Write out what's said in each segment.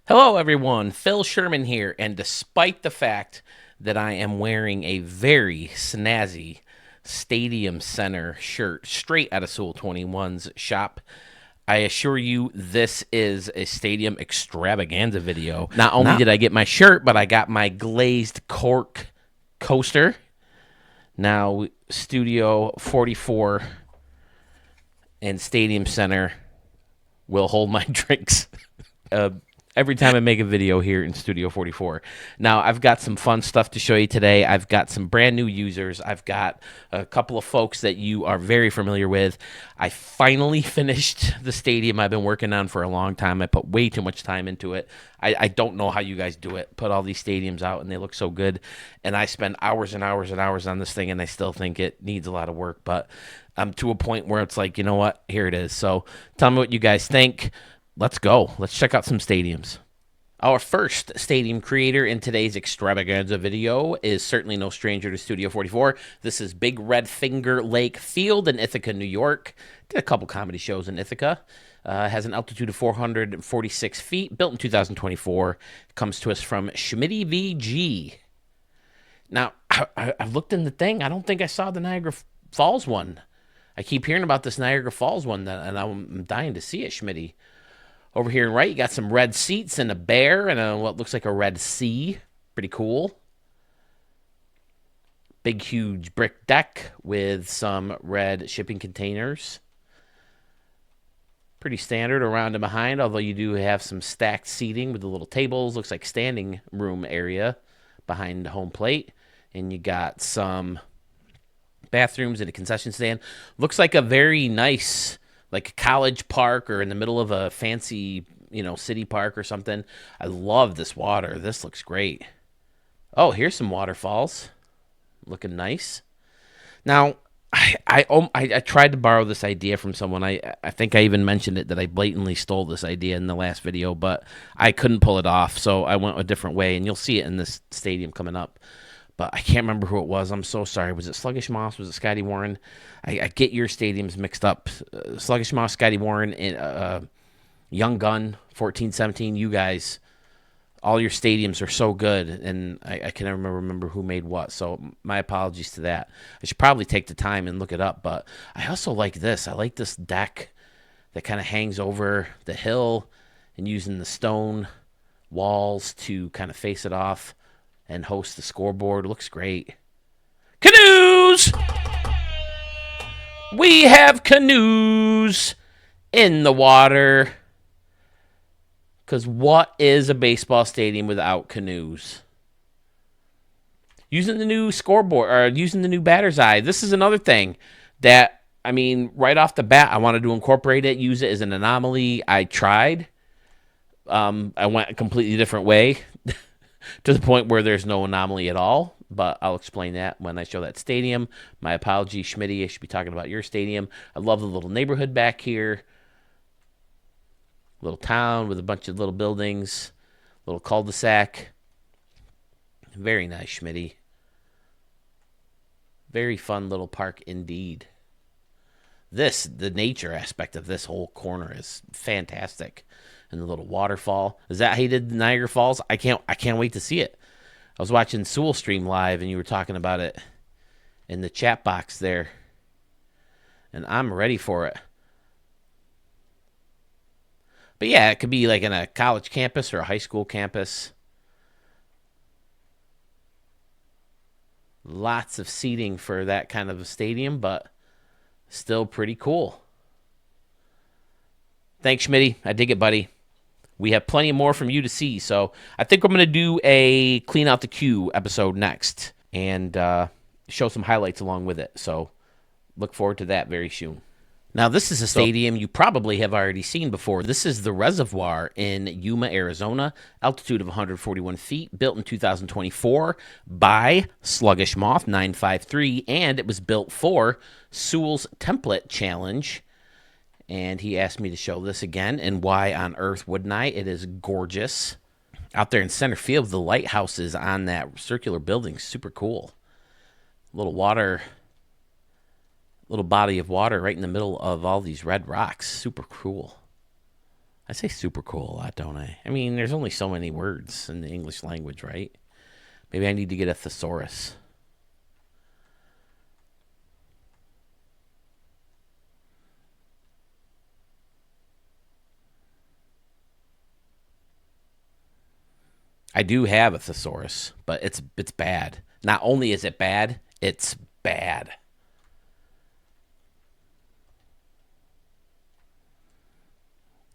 Hello, everyone. Phil Sherman here, and despite the fact that I am wearing a very snazzy Stadium Center shirt straight out of Soul 21's shop, I assure you this is a Stadium extravaganza video. Not only did I get my shirt, but I got my glazed cork coaster. Now, Studio 44 and Stadium Center will hold my drinks. Every time I make a video here in Studio 44. Now, I've got some fun stuff to show you today. I've got some brand new users. I've got a couple of folks that you are very familiar with. I finally finished the stadium I've been working on for a long time. I put way too much time into it. I don't know how you guys do it. Put all these stadiums out, and they look so good. And I spend hours and hours and hours on this thing, and I still think it needs a lot of work. But I'm to a point where it's like, you know what? Here it is. So tell me what you guys think. Let's go. Let's check out some stadiums. Our first stadium creator in today's extravaganza video is certainly no stranger to Studio 44. This is Big Red Finger Lake Field in Ithaca, New York. Did a couple comedy shows in Ithaca. Has an altitude of 446 feet. Built in 2024. Comes to us from Schmitty VG. Now, I looked in the thing. I don't think I saw the Niagara Falls one. I keep hearing about this Niagara Falls one, and I'm dying to see it, Schmitty. Over here in right, you got some red seats and a bear and what looks like a red sea. Pretty cool. Big, huge brick deck with some red shipping containers. Pretty standard around and behind, although you do have some stacked seating with the little tables. Looks like standing room area behind the home plate. And you got some bathrooms and a concession stand. Looks like a very nice, like a college park or in the middle of a fancy, city park or something. I love this water. This looks great. Oh, here's some waterfalls. Looking nice. Now, I tried to borrow this idea from someone. I think I even mentioned it that I blatantly stole this idea in the last video, but I couldn't pull it off, so I went a different way, and you'll see it in this stadium coming up. But I can't remember who it was. I'm so sorry. Was it Sluggish Moss? Was it Scotty Warren? I get your stadiums mixed up. Sluggish Moss, Scotty Warren, and Young Gun, 14-17. You guys, all your stadiums are so good, and I can never remember who made what. So my apologies to that. I should probably take the time and look it up. But I also like this. I like this deck that kind of hangs over the hill and using the stone walls to kind of face it off and host the scoreboard. Looks great. Canoes! We have canoes in the water. Because what is a baseball stadium without canoes? Using the new scoreboard, or using the new batter's eye. This is another thing that, right off the bat, I wanted to incorporate it, use it as an anomaly. I tried. I went a completely different way. To the point where there's no anomaly at all, but I'll explain that when I show that stadium. My apologies, Schmitty. I should be talking about your stadium. I love the little neighborhood back here. Little town with a bunch of little buildings. Little cul-de-sac. Very nice, Schmitty. Very fun little park indeed. The nature aspect of this whole corner is fantastic. And the little waterfall. Is that how you did Niagara Falls? I can't wait to see it. I was watching Sewell Stream live, and you were talking about it in the chat box there. And I'm ready for it. But yeah, it could be like in a college campus or a high school campus. Lots of seating for that kind of a stadium, but still pretty cool. Thanks, Schmitty. I dig it, buddy. We have plenty more from you to see, so I think I'm going to do a Clean Out the Queue episode next and show some highlights along with it. So look forward to that very soon. Now, this is a stadium you probably have already seen before. This is the Reservoir in Yuma, Arizona, altitude of 141 feet, built in 2024 by Sluggish Moth 953, and it was built for Sewell's Template Challenge. And he asked me to show this again, and why on earth wouldn't I? It is gorgeous. Out there in center field, the lighthouses on that circular building, super cool. Little body of water right in the middle of all these red rocks. Super cool. I say super cool a lot, don't I? I mean, there's only so many words in the English language, right? Maybe I need to get a thesaurus. I do have a thesaurus, but it's bad. Not only is it bad, it's bad.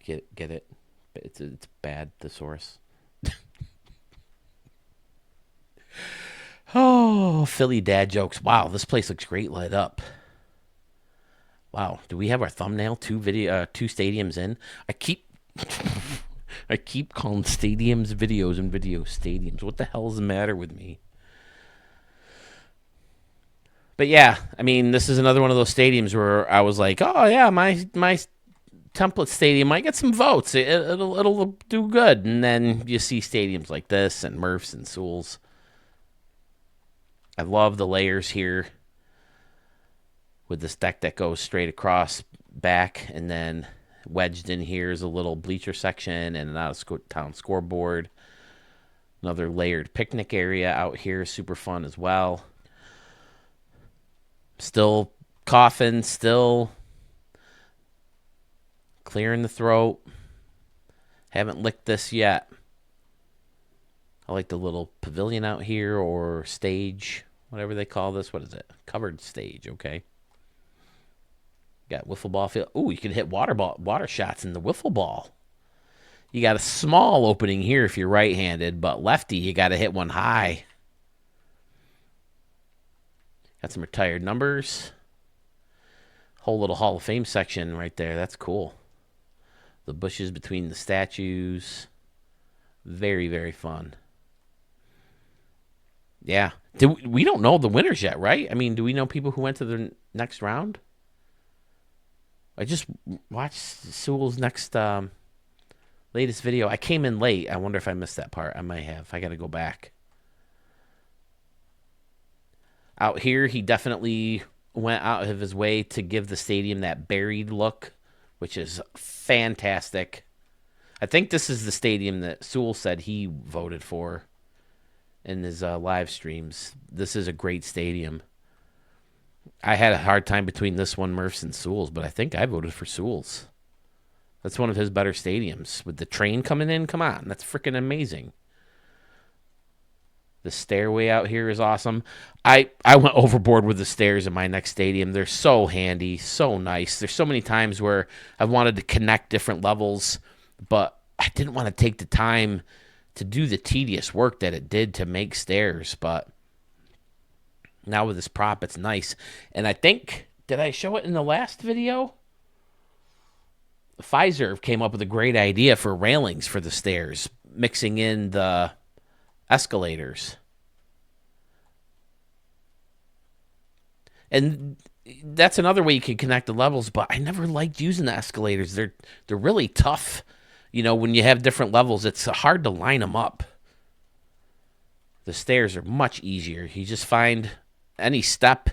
Get it? It's bad thesaurus. Oh, Philly dad jokes. Wow, this place looks great lit up. Wow, do we have our thumbnail? Two stadiums in. I keep, I keep calling stadiums videos and video stadiums. What the hell's the matter with me? But yeah, I mean, this is another one of those stadiums where I was like, oh yeah, my template stadium might get some votes. It'll do good. And then you see stadiums like this and Murph's and Sewell's. I love the layers here with this deck that goes straight across back, and then wedged in here is a little bleacher section and an out of town scoreboard. Another layered picnic area out here, super fun as well. Still coughing, still clearing the throat. Haven't licked this yet. I like the little pavilion out here, or stage, whatever they call this. What is it? Covered stage, okay. Got wiffle ball field. Ooh, you can hit water shots in the wiffle ball. You got a small opening here if you're right-handed, but lefty, you got to hit one high. Got some retired numbers. Whole little Hall of Fame section right there. That's cool. The bushes between the statues. Very, very fun. Yeah. We don't know the winners yet, right? I mean, do we know people who went to the next round? I just watched Sewell's next latest video. I came in late. I wonder if I missed that part. I might have. I got to go back. Out here, he definitely went out of his way to give the stadium that buried look, which is fantastic. I think this is the stadium that Sewell said he voted for in his live streams. This is a great stadium. I had a hard time between this one, Murph's, and Sewell's, but I think I voted for Sewell's. That's one of his better stadiums. With the train coming in, come on, that's freaking amazing. The stairway out here is awesome. I went overboard with the stairs in my next stadium. They're so handy, so nice. There's so many times where I've wanted to connect different levels, but I didn't want to take the time to do the tedious work that it did to make stairs. But now with this prop, it's nice. And I think, did I show it in the last video? Pfizer came up with a great idea for railings for the stairs, mixing in the escalators. And that's another way you can connect the levels, but I never liked using the escalators. They're really tough. You know, when you have different levels, it's hard to line them up. The stairs are much easier. You just find any step,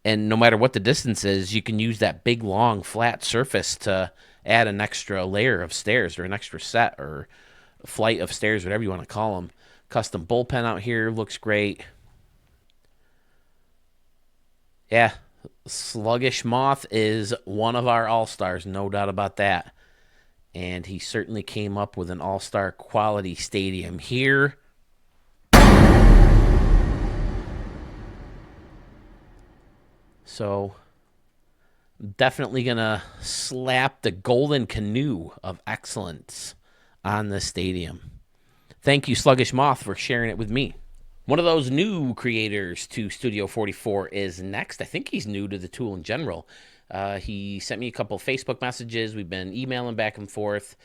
and no matter what the distance is, you can use that big, long, flat surface to add an extra layer of stairs, or an extra set, or flight of stairs, whatever you want to call them. Custom bullpen out here looks great. Yeah, Sluggish Moth is one of our all-stars, no doubt about that. And he certainly came up with an all-star quality stadium here. So, definitely going to slap the golden canoe of excellence on this stadium. Thank you, Sluggish Moth, for sharing it with me. One of those new creators to Studio 44 is next. I think he's new to the tool in general. He sent me a couple Facebook messages. We've been emailing back and forth,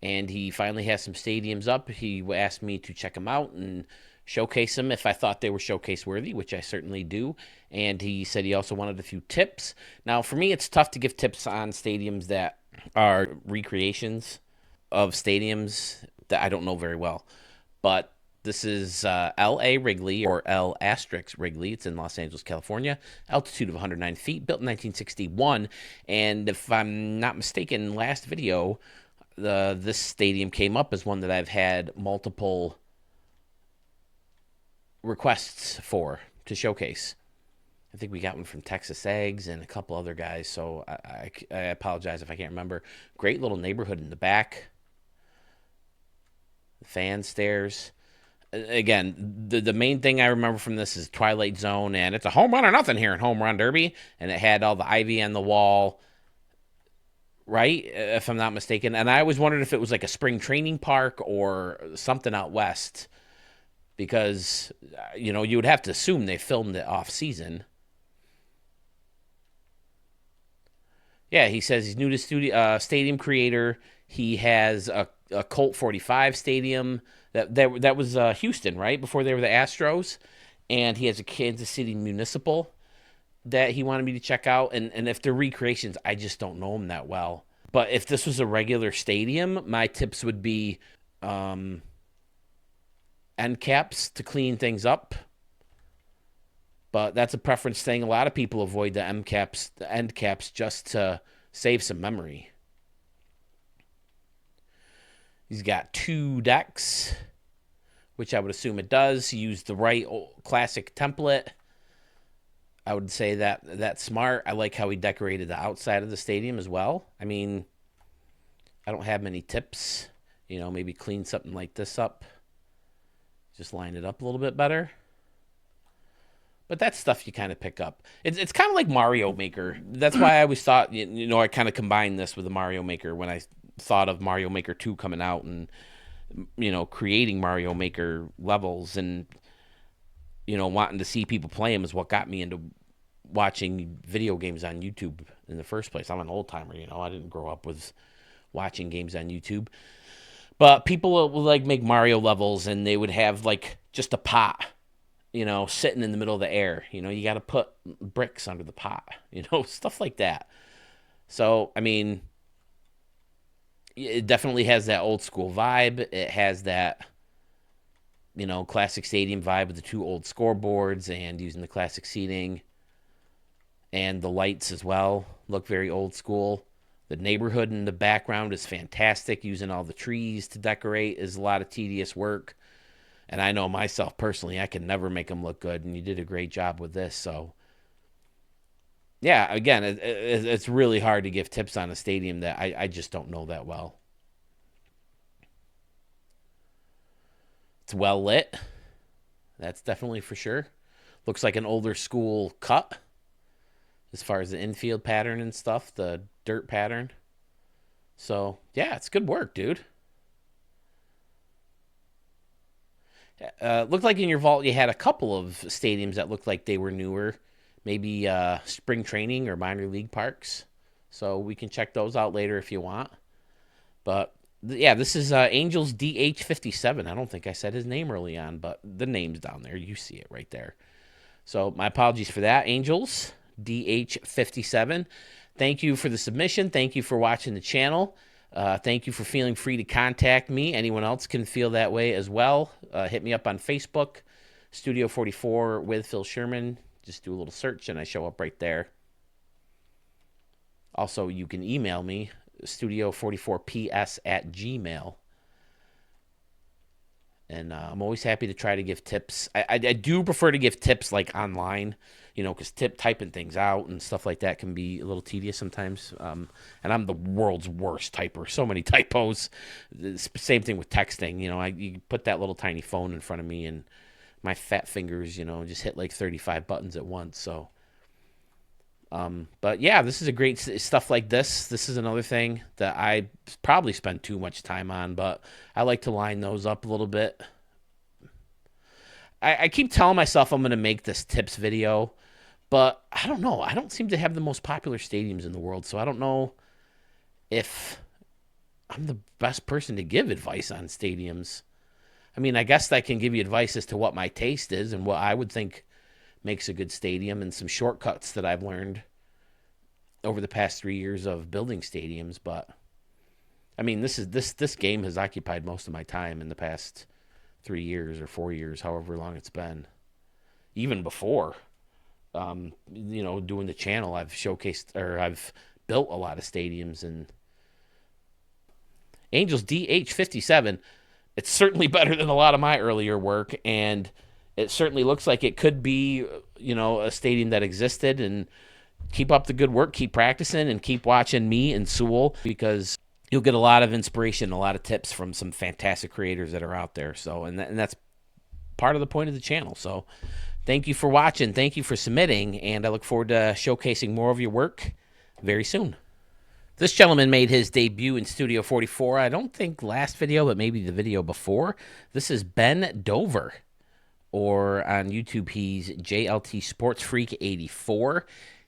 and he finally has some stadiums up. He asked me to check them out and showcase them if I thought they were showcase worthy, which I certainly do. And he said he also wanted a few tips. Now, for me, it's tough to give tips on stadiums that are recreations of stadiums that I don't know very well. But this is L.A. Wrigley, or L asterisk Wrigley. It's in Los Angeles, California. Altitude of 109 feet, built in 1961. And if I'm not mistaken, last video, this stadium came up as one that I've had multiple requests for to showcase. I think we got one from Texas Eggs and a couple other guys, so I apologize if I can't remember. Great little neighborhood in the back. Fan stairs. Again, the main thing I remember from this is Twilight Zone, and it's a home run or nothing here in Home Run Derby, and it had all the ivy on the wall, right? If I'm not mistaken. And I always wondered if it was like a spring training park or something out west, because you would have to assume they filmed it off season. Yeah, he says he's new to stadium creator. He has a Colt 45 stadium that was Houston, right, before they were the Astros, and he has a Kansas City Municipal that he wanted me to check out. And if they're recreations, I just don't know them that well. But if this was a regular stadium, my tips would be end caps to clean things up. But that's a preference thing. A lot of people avoid the end caps, just to save some memory. He's got 2 decks, which I would assume it does. He used the right classic template. I would say that's smart. I like how he decorated the outside of the stadium as well. I mean, I don't have many tips. Maybe clean something like this up. Just line it up a little bit better. But that's stuff you kind of pick up. It's kind of like Mario Maker. That's why I always thought, I kind of combined this with the Mario Maker when I thought of Mario Maker 2 coming out and, creating Mario Maker levels and, wanting to see people play them is what got me into watching video games on YouTube in the first place. I'm an old timer, I didn't grow up with watching games on YouTube. But people would like make Mario levels and they would have like just a pot, sitting in the middle of the air. You got to put bricks under the pot, stuff like that. So, I mean, it definitely has that old school vibe. It has that, classic stadium vibe with the 2 old scoreboards and using the classic seating. And the lights as well look very old school. The neighborhood in the background is fantastic. Using all the trees to decorate is a lot of tedious work. And I know myself personally, I can never make them look good. And you did a great job with this. So, yeah, again, it's really hard to give tips on a stadium that I just don't know that well. It's well lit. That's definitely for sure. Looks like an older school cut as far as the infield pattern and stuff, the dirt pattern. So, yeah, it's good work, dude. Looked like in your vault you had a couple of stadiums that looked like they were newer, maybe spring training or minor league parks. So we can check those out later if you want. But yeah, this is Angels DH57. I don't think I said his name early on, but the name's down there. You see it right there. So my apologies for that, Angels DH57. Thank you for the submission. Thank you for watching the channel. Thank you for feeling free to contact me. Anyone else can feel that way as well. Hit me up on Facebook, Studio 44 with Phil Sherman. Just do a little search and I show up right there. Also, you can email me, studio44ps@gmail.com. And I'm always happy to try to give tips. I do prefer to give tips like online, because typing things out and stuff like that can be a little tedious sometimes. And I'm the world's worst typer. So many typos. Same thing with texting. You put that little tiny phone in front of me and my fat fingers, just hit like 35 buttons at once. So, but yeah, this is a great stuff like this. This is another thing that I probably spend too much time on, but I like to line those up a little bit. I keep telling myself I'm going to make this tips video, but I don't know. I don't seem to have the most popular stadiums in the world, so I don't know if I'm the best person to give advice on stadiums. I mean, I guess I can give you advice as to what my taste is and what I would think makes a good stadium and some shortcuts that I've learned over the past 3 years of building stadiums. But I mean, this game has occupied most of my time in the past 3 years or 4 years, however long it's been. Even before, doing the channel, I've showcased or I've built a lot of stadiums, and Angels DH 57. It's certainly better than a lot of my earlier work, and it certainly looks like it could be, a stadium that existed. And keep up the good work, keep practicing, and keep watching me and Sewell, because you'll get a lot of inspiration, a lot of tips from some fantastic creators that are out there. So, and that's part of the point of the channel. So, thank you for watching, thank you for submitting, and I look forward to showcasing more of your work very soon. This gentleman made his debut in Studio 44. I don't think last video, but maybe the video before. This is Ben Dover, or on YouTube, he's JLT Sports Freak 84.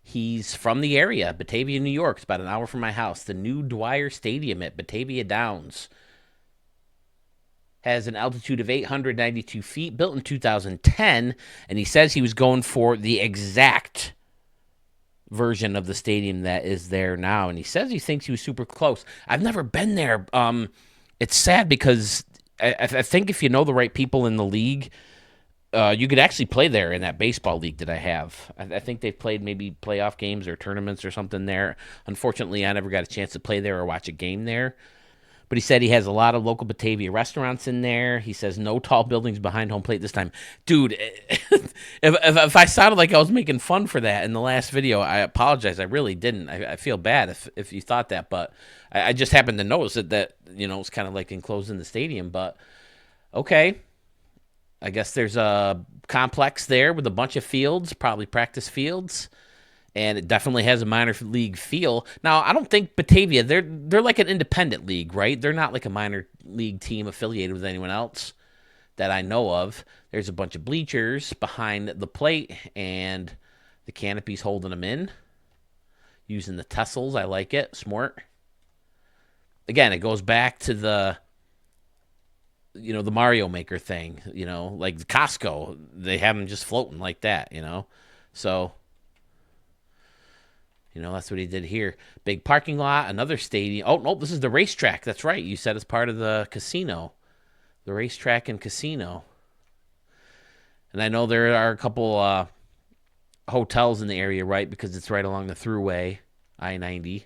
He's from the area, Batavia, New York. It's about an hour from my house. The new Dwire Stadium at Batavia Downs has an altitude of 892 feet, built in 2010, and he says he was going for the exact version of the stadium that is there now, and he says he thinks he was super close. I've never been there. It's sad because I think if you know the right people in the league, you could actually play there in that baseball league that I have. I think they've played maybe playoff games or tournaments or something there. Unfortunately, I never got a chance to play there or watch a game there. But he said he has a lot of local Batavia restaurants in there. He says no tall buildings behind home plate this time. Dude, if I sounded like I was making fun for that in the last video, I apologize. I really didn't. I feel bad if you thought that. But I just happened to notice that it's kind of like enclosed in the stadium. But, okay. I guess there's a complex there with a bunch of fields, probably practice fields, and it definitely has a minor league feel. Now, I don't think Batavia, they're like an independent league, right? They're not like a minor league team affiliated with anyone else that I know of. There's a bunch of bleachers behind the plate, and the canopy's holding them in, using the tassels. I like it. Smart. Again, it goes back to the Mario Maker thing, like Costco. They have them just floating like that, So, that's what he did here. Big parking lot, another stadium. Oh, no, this is the racetrack. That's right. You said it's part of the casino. The racetrack and casino. And I know there are a couple hotels in the area, right? Because it's right along the thruway, I-90.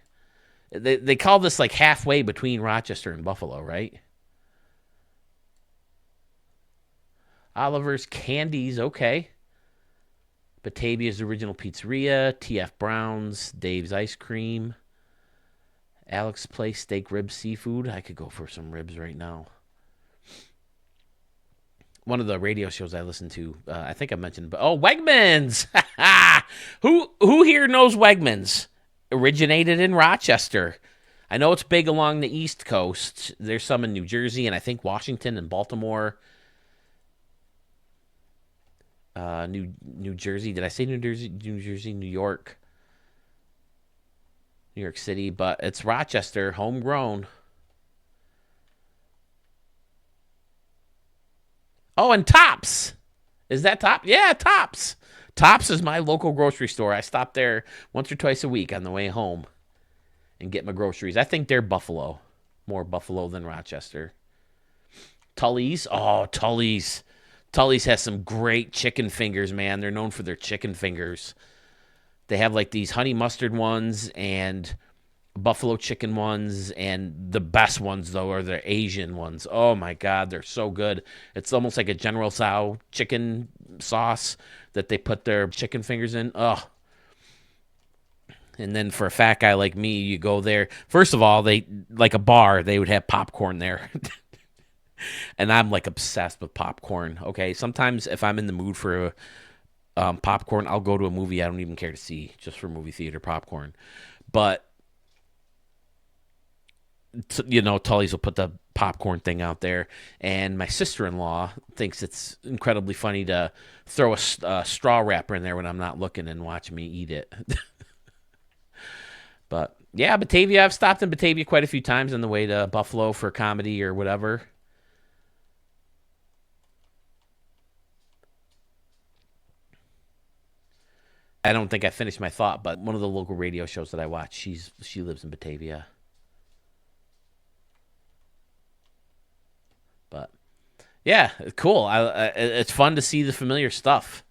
They call this like halfway between Rochester and Buffalo, right? Oliver's Candies, okay. Batavia's Original Pizzeria, TF Brown's, Dave's Ice Cream, Alex's Place Steak Ribs Seafood. I could go for some ribs right now. One of the radio shows I listen to, I think I mentioned, but Wegmans! Who here knows Wegmans? Originated in Rochester. I know it's big along the East Coast. There's some in New Jersey, and I think Washington and Baltimore. New Jersey. Did I say New Jersey, New York City? But it's Rochester, homegrown. Oh, and Tops. Is that Tops? Yeah, Tops. Tops is my local grocery store. I stop there once or twice a week on the way home and get my groceries. I think they're Buffalo. More Buffalo than Rochester. Tully's. Oh, Tully's. Tully's has some great chicken fingers, man. They're known for their chicken fingers. They have like these honey mustard ones and buffalo chicken ones, and the best ones, though, are the Asian ones. Oh, my God, they're so good. It's almost like a General Tso chicken sauce that they put their chicken fingers in. Oh. And then for a fat guy like me, you go there. First of all, they like a bar, they would have popcorn there. And I'm like obsessed with popcorn. Okay, sometimes if I'm in the mood for popcorn, I'll go to a movie I don't even care to see just for movie theater popcorn. But Tully's will put the popcorn thing out there, and my sister-in-law thinks it's incredibly funny to throw a straw wrapper in there when I'm not looking and watch me eat it. But yeah, Batavia. I've stopped in Batavia quite a few times on the way to Buffalo for comedy or whatever. I don't think I finished my thought, but one of the local radio shows that I watch, she lives in Batavia. But yeah, cool. It's fun to see the familiar stuff,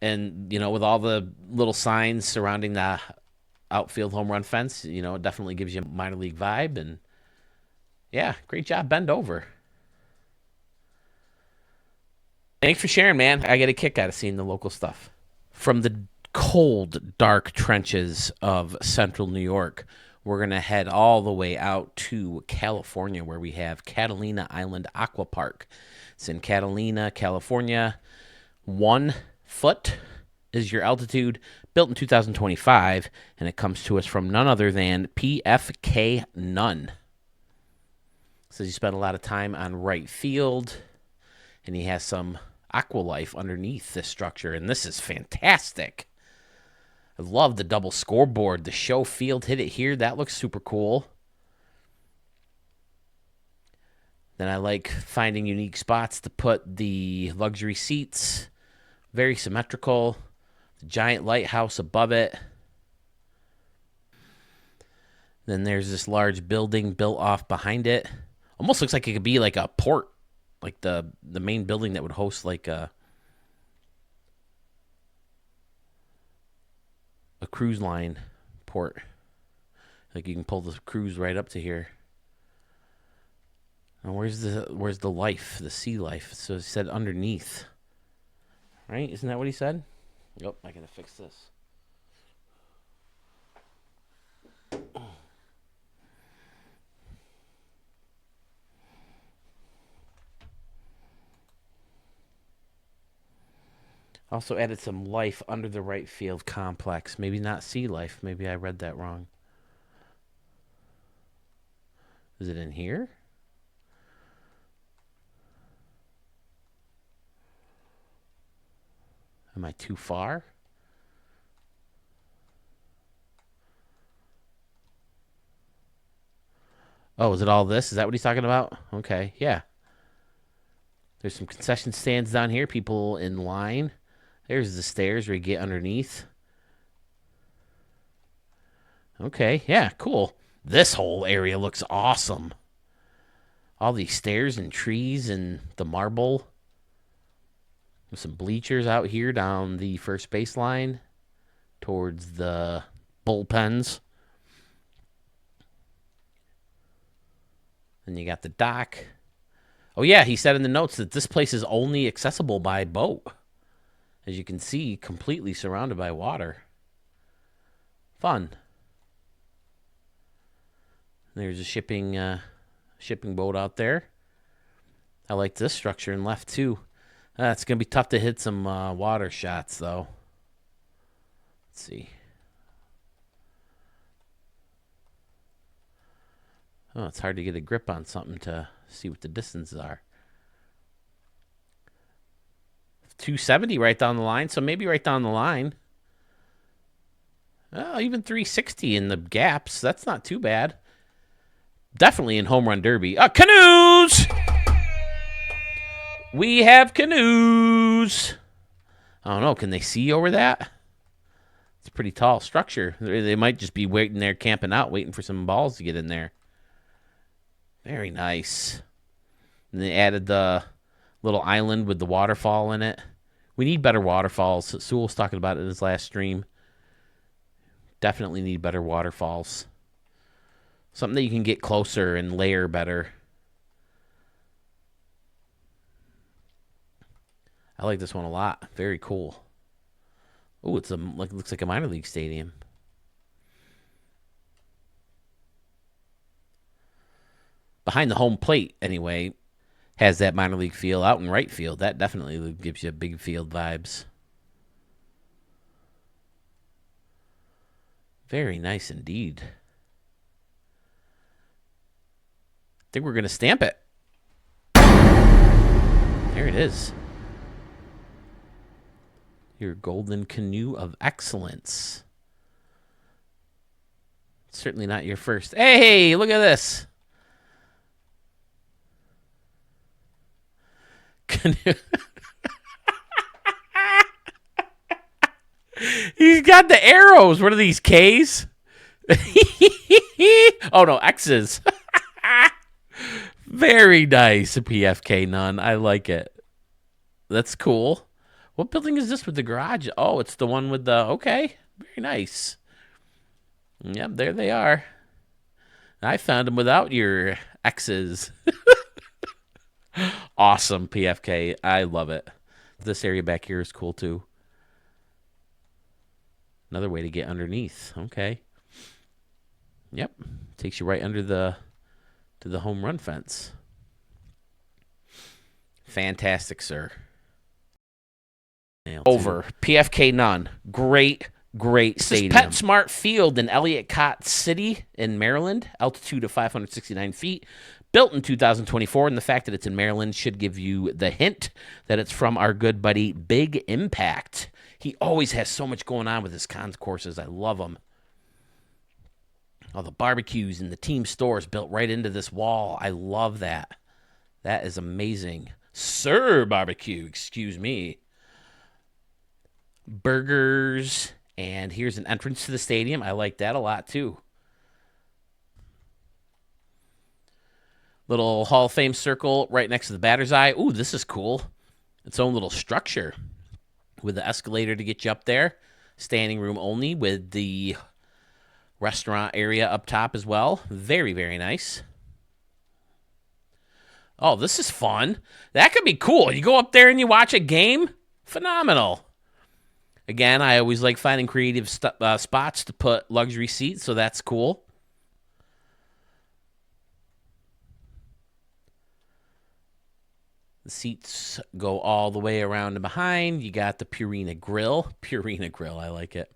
and with all the little signs surrounding the outfield home run fence. You know, it definitely gives you a minor league vibe. And yeah, great job. Bend over. Thanks for sharing, man. I get a kick out of seeing the local stuff. From the cold, dark trenches of central New York, we're going to head all the way out to California, where we have Catalina Island Aqua Park. It's in Catalina, California. 1 foot is your altitude, built in 2025, and it comes to us from none other than PFK Nunn. So you spent a lot of time on right field, and he has some aqua life underneath this structure, and this is fantastic. I love the double scoreboard, the show field, hit it here. That looks super cool. Then I like finding unique spots to put the luxury seats. Very symmetrical. The giant lighthouse above it. Then there's this large building built off behind it. Almost looks like it could be like a port. Like the main building that would host like a cruise line port. Like you can pull the cruise right up to here. And where's the life, the sea life? So he said underneath. Right? Isn't that what he said? Yep, I gotta fix this. Also added some life under the right field complex. Maybe not sea life. Maybe I read that wrong. Is it in here? Am I too far? Oh, is it all this? Is that what he's talking about? Okay, yeah. There's some concession stands down here. People in line. There's the stairs where you get underneath. Okay, yeah, cool. This whole area looks awesome. All these stairs and trees and the marble. With some bleachers out here down the first baseline towards the bullpens. Then you got the dock. Oh, yeah, he said in the notes that this place is only accessible by boat. As you can see, completely surrounded by water. Fun. There's a shipping boat out there. I like this structure in left, too. It's going to be tough to hit some water shots, though. Let's see. Oh, it's hard to get a grip on something to see what the distances are. 270 right down the line, so maybe right down the line. Oh, even 360 in the gaps. That's not too bad. Definitely in home run derby. Canoes! We have canoes. I don't know. Can they see over that? It's a pretty tall structure. They might just be waiting there, camping out, waiting for some balls to get in there. Very nice. And they added the little island with the waterfall in it. We need better waterfalls. Sewell was talking about it in his last stream. Definitely need better waterfalls. Something that you can get closer and layer better. I like this one a lot. Very cool. Oh, it looks like a minor league stadium. Behind the home plate, anyway, has that minor league feel. Out in right field, that definitely gives you big field vibes. Very nice indeed. I think we're going to stamp it. There it is. Your golden canoe of excellence. Certainly not your first. Hey, look at this. Canoe. He's got the arrows. What are these, K's? Oh, no, X's. Very nice, PFK Nunn. I like it. That's cool. What building is this with the garage? Oh, it's the one with the... Okay, very nice. Yep, there they are. I found them without your X's. Awesome, PFK. I love it. This area back here is cool too. Another way to get underneath. Okay. Yep. Takes you right under the home run fence. Fantastic, sir. Over. PFK none. Great stadium. This is PetSmart Field in Ellicott City in Maryland. Altitude of 569 feet. Built in 2024, and the fact that it's in Maryland should give you the hint that it's from our good buddy Big Impact. He always has so much going on with his concourses. I love them. All the barbecues and the team stores built right into this wall. I love that. That is amazing. Sir Barbecue, excuse me. Burgers, and here's an entrance to the stadium. I like that a lot too. Little Hall of Fame circle right next to the batter's eye. Ooh, this is cool. Its own little structure with the escalator to get you up there. Standing room only with the restaurant area up top as well. Very, very nice. Oh, this is fun. That could be cool. You go up there and you watch a game. Phenomenal. Again, I always like finding creative spots to put luxury seats, so that's cool. The seats go all the way around and behind. You got the Purina Grill. Purina Grill, I like it.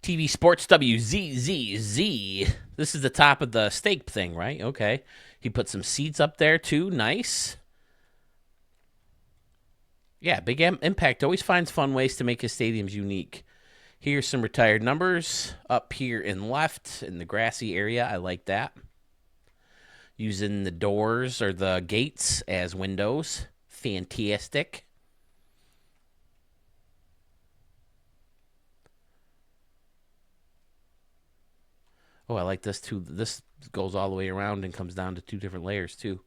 TV Sports WZZZ. This is the top of the steak thing, right? Okay. He put some seats up there, too. Nice. Yeah, Big Impact always finds fun ways to make his stadiums unique. Here's some retired numbers up here in left in the grassy area. I like that. Using the doors or the gates as windows. Fantastic. Oh, I like this too. This goes all the way around and comes down to two different layers too.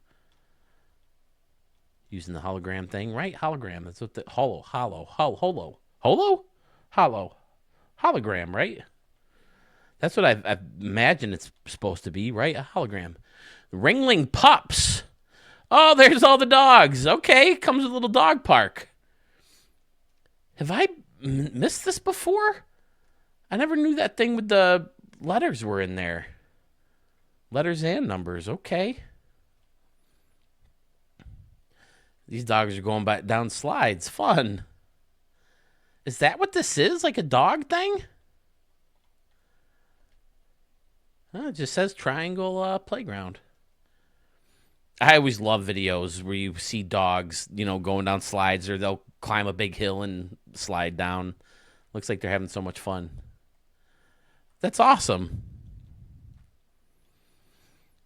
Using the hologram thing, right? Hologram. That's what the hologram, right? That's what I imagine it's supposed to be, right? A hologram. Ringling Pups. Oh, there's all the dogs. Okay, comes with a little dog park. Have I missed this before? I never knew that thing with the letters were in there. Letters and numbers. Okay. These dogs are going back down slides. Fun. Is that what this is? Like a dog thing? Oh, it just says Triangle Playground. I always love videos where you see dogs, going down slides, or they'll climb a big hill and slide down. Looks like they're having so much fun. That's awesome.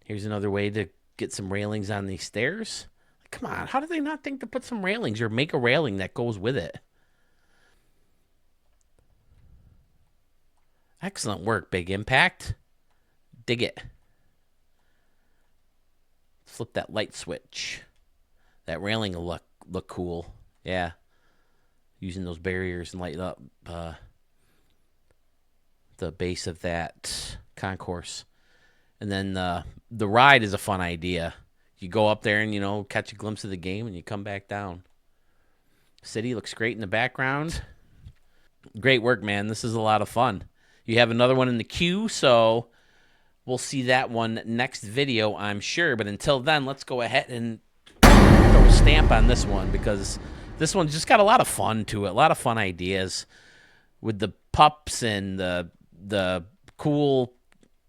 Here's another way to get some railings on these stairs. Come on, how did they not think to put some railings or make a railing that goes with it? Excellent work, Big Impact. Dig it. Flip that light switch. That railing will look cool. Yeah. Using those barriers and light up the base of that concourse. And then the ride is a fun idea. You go up there and, catch a glimpse of the game and you come back down. City looks great in the background. Great work, man. This is a lot of fun. You have another one in the queue, so we'll see that one next video, I'm sure. But until then, let's go ahead and throw a stamp on this one, because this one's just got a lot of fun to it. A lot of fun ideas with the pups and the cool,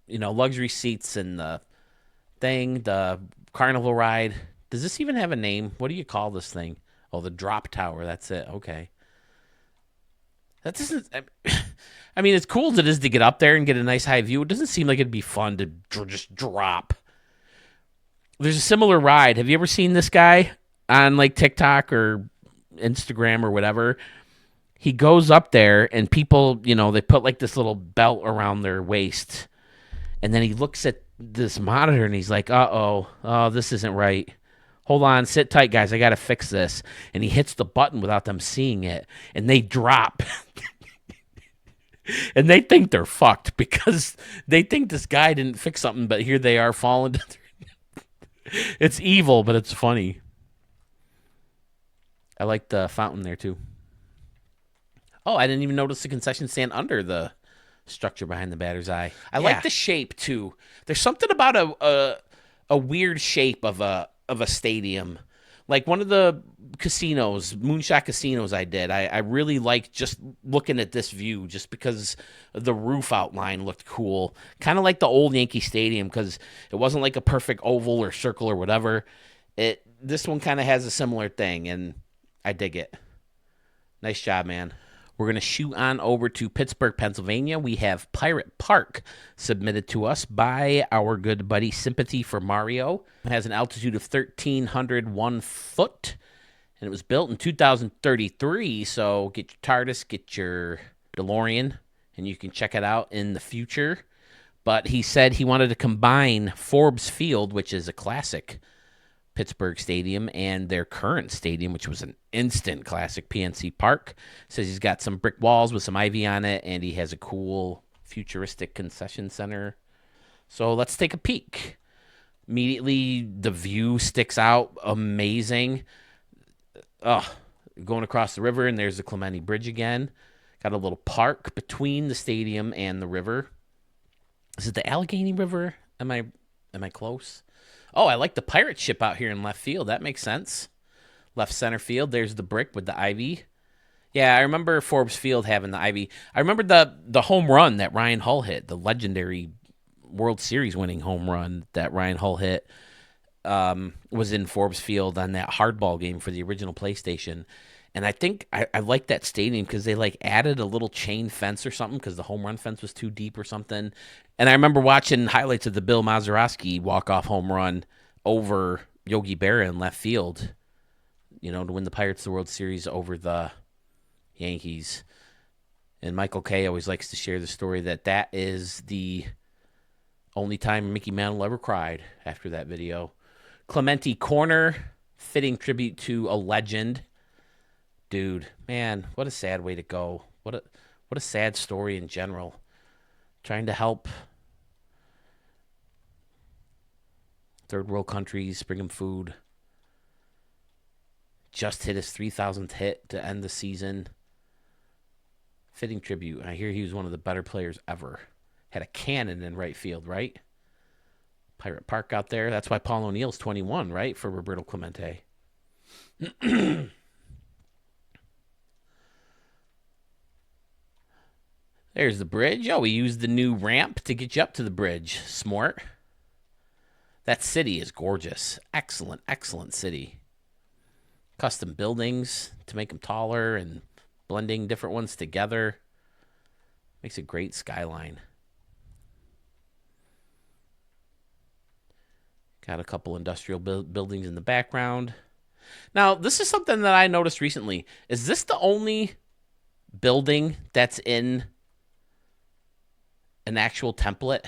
luxury seats and the thing, the carnival ride. Does this even have a name? What do you call this thing? Oh, the drop tower. That's it. Okay. That doesn't... I mean, as cool as it is to get up there and get a nice high view, it doesn't seem like it'd be fun to just drop. There's a similar ride. Have you ever seen this guy on, TikTok or Instagram or whatever? He goes up there and people, they put, this little belt around their waist. And then he looks at this monitor and he's like, oh, this isn't right. Hold on, sit tight, guys. I got to fix this. And he hits the button without them seeing it. And they drop. And they think they're fucked because they think this guy didn't fix something, but here they are falling. It's evil, but it's funny. I like the fountain there too. Oh, I didn't even notice the concession stand under the structure behind the batter's eye. I like the shape too. There's something about a weird shape of a stadium. Like one of the casinos, Moonshot casinos I did. I really liked just looking at this view just because the roof outline looked cool. Kind of like the old Yankee Stadium because it wasn't like a perfect oval or circle or whatever. This one kind of has a similar thing, and I dig it. Nice job, man. We're going to shoot on over to Pittsburgh, Pennsylvania. We have Pirate Park submitted to us by our good buddy Sympathy for Mario. It has an altitude of 1,301 foot, and it was built in 2033. So get your TARDIS, get your DeLorean, and you can check it out in the future. But he said he wanted to combine Forbes Field, which is a classic Pittsburgh Stadium, and their current stadium, which was an instant classic, PNC Park. Says he's got some brick walls with some ivy on it, and he has a cool futuristic concession center. So let's take a peek. Immediately, the view sticks out. Amazing. Going across the river, and there's the Clementi Bridge again. Got a little park between the stadium and the river. Is it the Allegheny River? Am I close? Oh, I like the pirate ship out here in left field. That makes sense. Left center field. There's the brick with the ivy. Yeah, I remember Forbes Field having the ivy. I remember the home run that Ryan Hull hit, the legendary World Series winning home run that Ryan Hull hit was in Forbes Field on that hardball game for the original PlayStation. And I think I like that stadium because they like added a little chain fence or something because the home run fence was too deep or something. And I remember watching highlights of the Bill Mazeroski walk-off home run over Yogi Berra in left field, to win the Pirates the World Series over the Yankees. And Michael Kay always likes to share the story that is the only time Mickey Mantle ever cried after that video. Clementi Corner, fitting tribute to a legend. Dude, man, what a sad way to go. What a sad story in general. Trying to help third world countries, bring them food. Just hit his 3,000th hit to end the season. Fitting tribute. I hear he was one of the better players ever. Had a cannon in right field, right? Pirate Park out there. That's why Paul O'Neill's 21, right? For Roberto Clemente. There's the bridge. Oh, we used the new ramp to get you up to the bridge. Smart. That city is gorgeous. Excellent, excellent city. Custom buildings to make them taller and blending different ones together. Makes a great skyline. Got a couple industrial buildings in the background. Now, this is something that I noticed recently. Is this the only building that's in an actual template?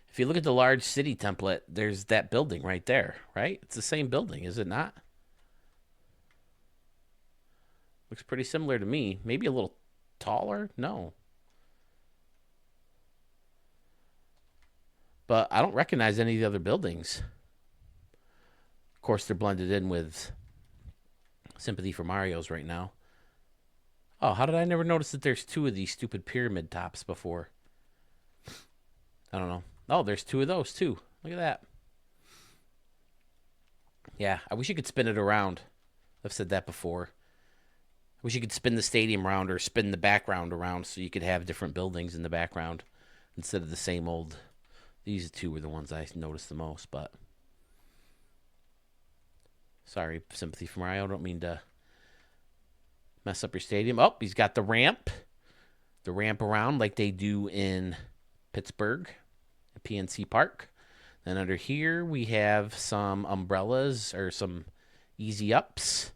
If you look at the large city template, there's that building right there, right? It's the same building, is it not? Looks pretty similar to me. Maybe a little taller? No. But I don't recognize any of the other buildings. Of course, they're blended in with Sympathy for Mario's right now. Oh, how did I never notice that there's two of these stupid pyramid tops before? I don't know. Oh, there's two of those too. Look at that. Yeah, I wish you could spin it around. I've said that before. I wish you could spin the stadium around or spin the background around so you could have different buildings in the background instead of the same old. These two were the ones I noticed the most, but sorry, Sympathy for Mario. I don't mean to mess up your stadium. Oh, he's got the ramp around like they do in Pittsburgh at PNC Park. Then under here we have some umbrellas or some Easy ups.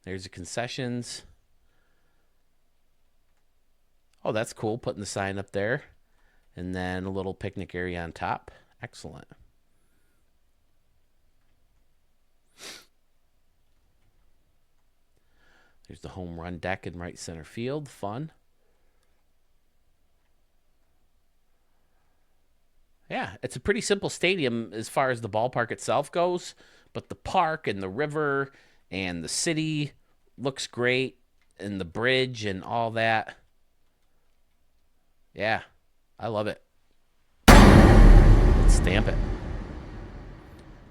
There's the concessions. Oh, that's cool, putting the sign up there. And then a little picnic area on top. Excellent. There's the home run deck in right center field. Fun. Yeah, it's a pretty simple stadium as far as the ballpark itself goes, but the park and the river and the city looks great, and the bridge and all that. Yeah, I love it. Let's stamp it.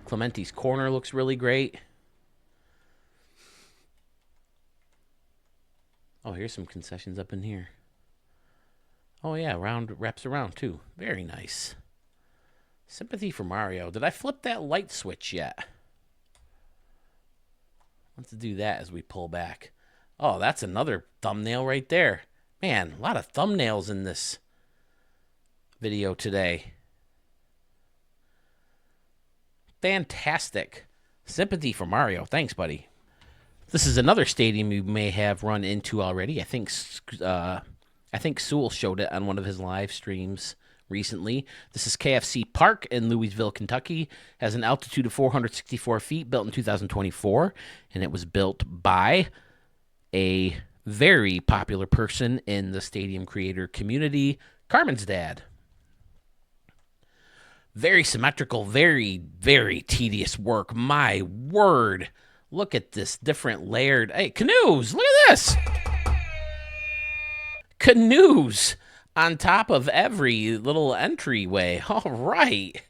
Clementi's Corner looks really great. Oh, here's some concessions up in here. Oh, yeah, wraps around, too. Very nice. Sympathy for Mario. Did I flip that light switch yet? Let's do that as we pull back. Oh, that's another thumbnail right there. Man, a lot of thumbnails in this video today. Fantastic. Sympathy for Mario. Thanks, buddy. This is another stadium you may have run into already. I think Sewell showed it on one of his live streams recently. This is KFC Park in Louisville, Kentucky. Has an altitude of 464 feet, built in 2024, and it was built by a very popular person in the stadium creator community, Carmen's dad. Very symmetrical, very, very tedious work. My word. Look at this different layered... Hey, canoes! Look at this! Canoes on top of every little entryway. All right.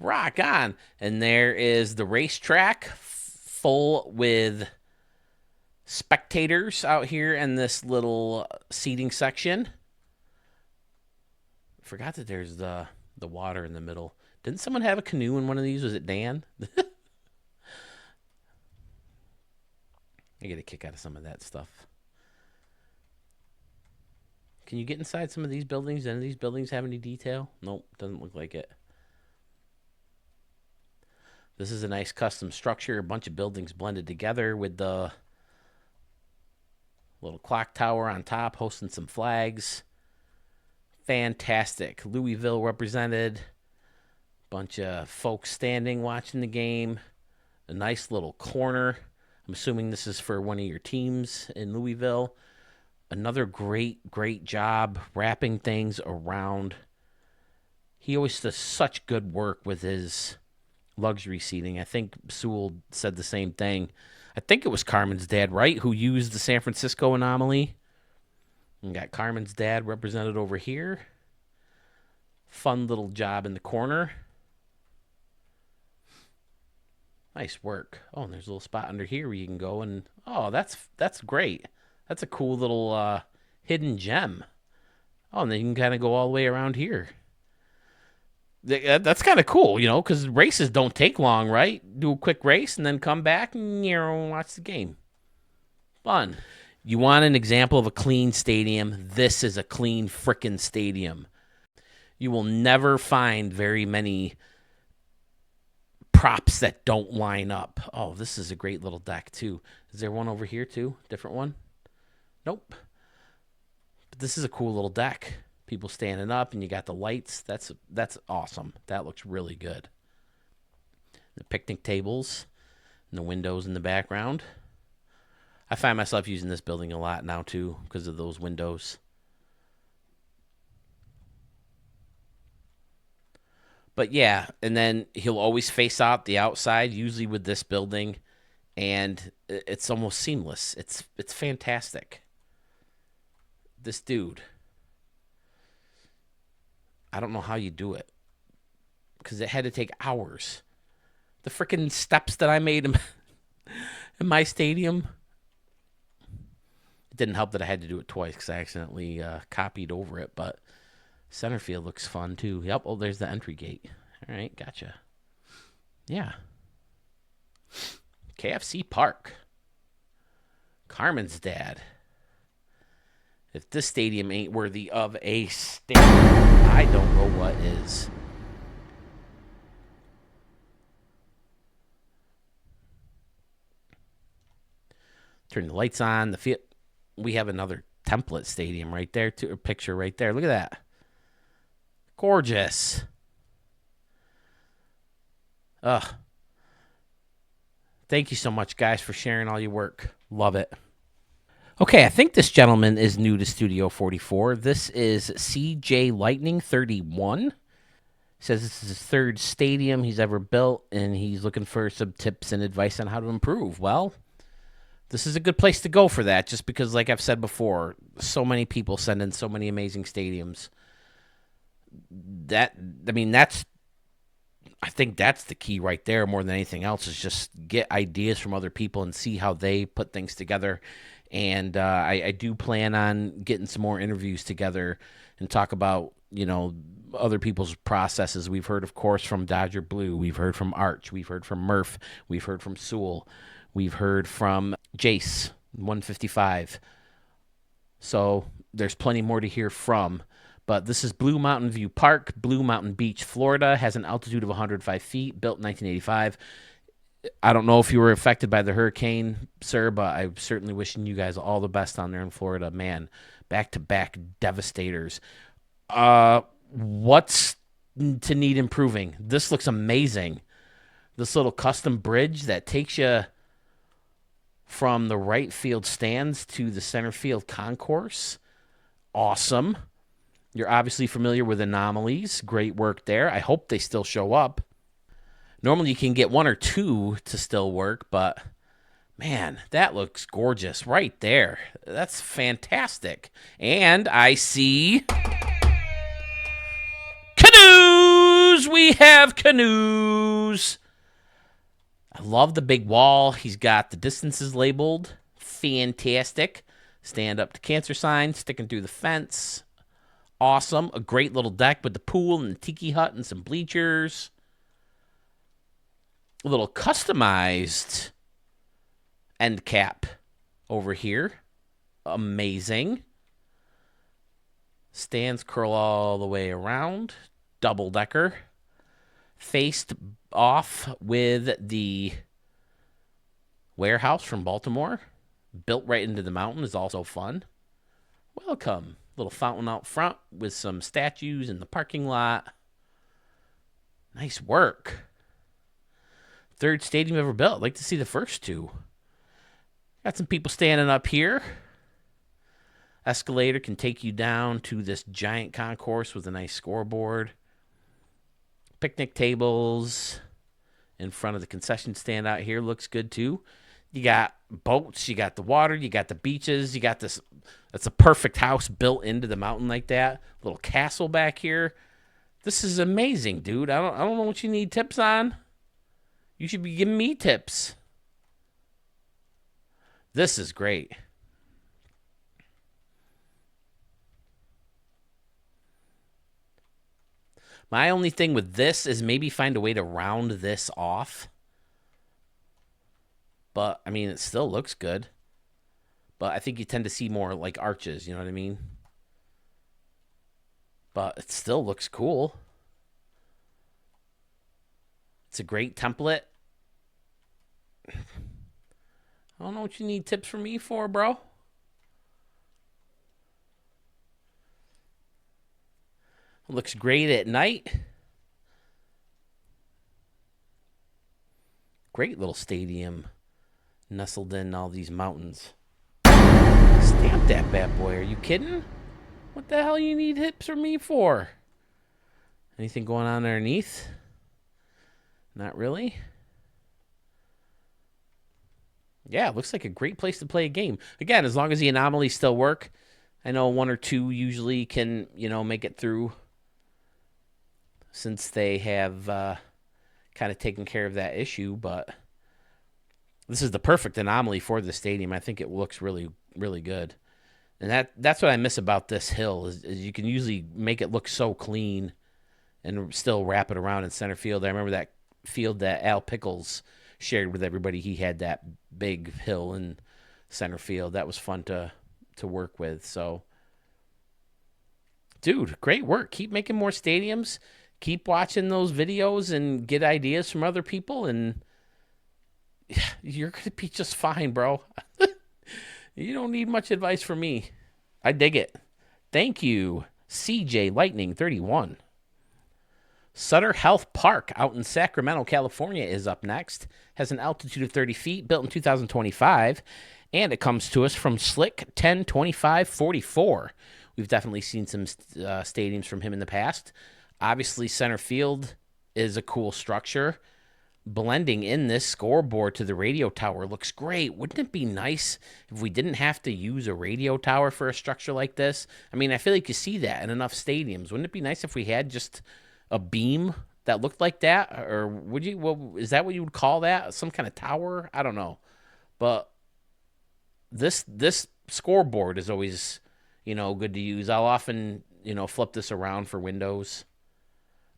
Rock on. And there is the racetrack full with spectators out here in this little seating section. Forgot that there's the water in the middle. Didn't someone have a canoe in one of these? Was it Dan? I get a kick out of some of that stuff. Can you get inside some of these buildings? Any of these buildings have any detail? Nope, doesn't look like it. This is a nice custom structure. A bunch of buildings blended together with the little clock tower on top, hosting some flags. Fantastic. Louisville represented. Bunch of folks standing watching the game. A nice little corner. I'm assuming this is for one of your teams in Louisville. Another great job wrapping things around. He always does such good work with his luxury seating. I think Sewell said the same thing. I think it was Carmen's dad, right, who used the San Francisco anomaly. And got Carmen's dad represented over here. Fun little job in the corner. Nice work. Oh, and there's a little spot under here where you can go and... Oh, that's great. That's a cool little hidden gem. Oh, and then you can kind of go all the way around here. That's kind of cool, you know, because races don't take long, right? Do a quick race and then come back and watch the game. Fun. You want an example of a clean stadium? This is a clean frickin' stadium. You will never find very many props that don't line up. Oh, this is a great little deck, too. Is there one over here, too? Different one? Nope. But this is a cool little deck. People standing up, and you got the lights. That's awesome. That looks really good. The picnic tables and the windows in the background. I find myself using this building a lot now, too, because of those windows. But yeah, and then he'll always face out the outside, usually with this building, and it's almost seamless. It's fantastic. This dude, I don't know how you do it, because it had to take hours. The freaking steps that I made in my stadium. It didn't help that I had to do it twice because I accidentally copied over it, but center field looks fun too. Yep, oh, there's the entry gate. All right, gotcha. Yeah. KFC Park. Carmen's dad. If this stadium ain't worthy of a stadium, I don't know what is. Turn the lights on. The field. We have another template stadium right there, too. A picture right there. Look at that. Gorgeous. Ugh. Thank you so much, guys, for sharing all your work. Love it. Okay, I think this gentleman is new to Studio 44. This is CJ Lightning 31. Says this is his third stadium he's ever built, and he's looking for some tips and advice on how to improve. Well, this is a good place to go for that, just because, like I've said before, so many people send in so many amazing stadiums. I think that's the key right there more than anything else, is just get ideas from other people and see how they put things together. And I do plan on getting some more interviews together and talk about, other people's processes. We've heard, of course, from Dodger Blue. We've heard from Arch. We've heard from Murph. We've heard from Sewell. We've heard from Jace, 155. So there's plenty more to hear from. But this is Blue Mountain View Park, Blue Mountain Beach, Florida. Has an altitude of 105 feet, built in 1985. I don't know if you were affected by the hurricane, sir, but I'm certainly wishing you guys all the best on there in Florida. Man, back-to-back devastators. What's to need improving? This looks amazing. This little custom bridge that takes you from the right field stands to the center field concourse. Awesome. You're obviously familiar with anomalies. Great work there. I hope they still show up. Normally you can get one or two to still work, but man, that looks gorgeous right there. That's fantastic. And I see canoes. We have canoes. I love the big wall. He's got the distances labeled. Fantastic. Stand up to cancer sign, sticking through the fence. Awesome. A great little deck with the pool and the tiki hut and some bleachers. A little customized end cap over here. Amazing. Stands curl all the way around. Double decker. Faced off with the warehouse from Baltimore. Built right into the mountain is also fun. Welcome. Little fountain out front with some statues in the parking lot. Nice work. Third stadium ever built. I'd like to see the first two. Got some people standing up here. Escalator can take you down to this giant concourse with a nice scoreboard. Picnic tables in front of the concession stand out here. Looks good too. You got boats, you got the water, you got the beaches, you got this. That's a perfect house built into the mountain like that. Little castle back here. This is amazing, dude. I don't know what you need tips on. You should be giving me tips. This is great. My only thing with this is maybe find a way to round this off. But, I mean, it still looks good. But I think you tend to see more like arches, you know what I mean? But it still looks cool. It's a great template. I don't know what you need tips from me for, bro. It looks great at night. Great little stadium nestled in all these mountains. Stamp that bad boy. Are you kidding? What the hell you need tips from me for? Anything going on underneath? Not really. Yeah, it looks like a great place to play a game. Again, as long as the anomalies still work. I know one or two usually can, make it through, since they have kind of taken care of that issue. But this is the perfect anomaly for the stadium. I think it looks really, really good. And that's what I miss about this hill is you can usually make it look so clean and still wrap it around in center field. I remember that field that Al Pickles shared with everybody. He had that big hill in center field. That was fun to work with. So, dude, great work. Keep making more stadiums. Keep watching those videos and get ideas from other people, and you're going to be just fine, bro. You don't need much advice from me. I dig it. Thank you, CJ Lightning 31. Sutter Health Park out in Sacramento, California is up next. Has an altitude of 30 feet, built in 2025, and it comes to us from Slick 102544. We've definitely seen some stadiums from him in the past. Obviously, center field is a cool structure. Blending in this scoreboard to the radio tower looks great. Wouldn't it be nice if we didn't have to use a radio tower for a structure like this? I mean, I feel like you see that in enough stadiums. Wouldn't it be nice if we had just a beam that looked like that? Or would you, well, is that what you would call that? Some kind of tower? I don't know. But this scoreboard is always, good to use. I'll often, flip this around for windows,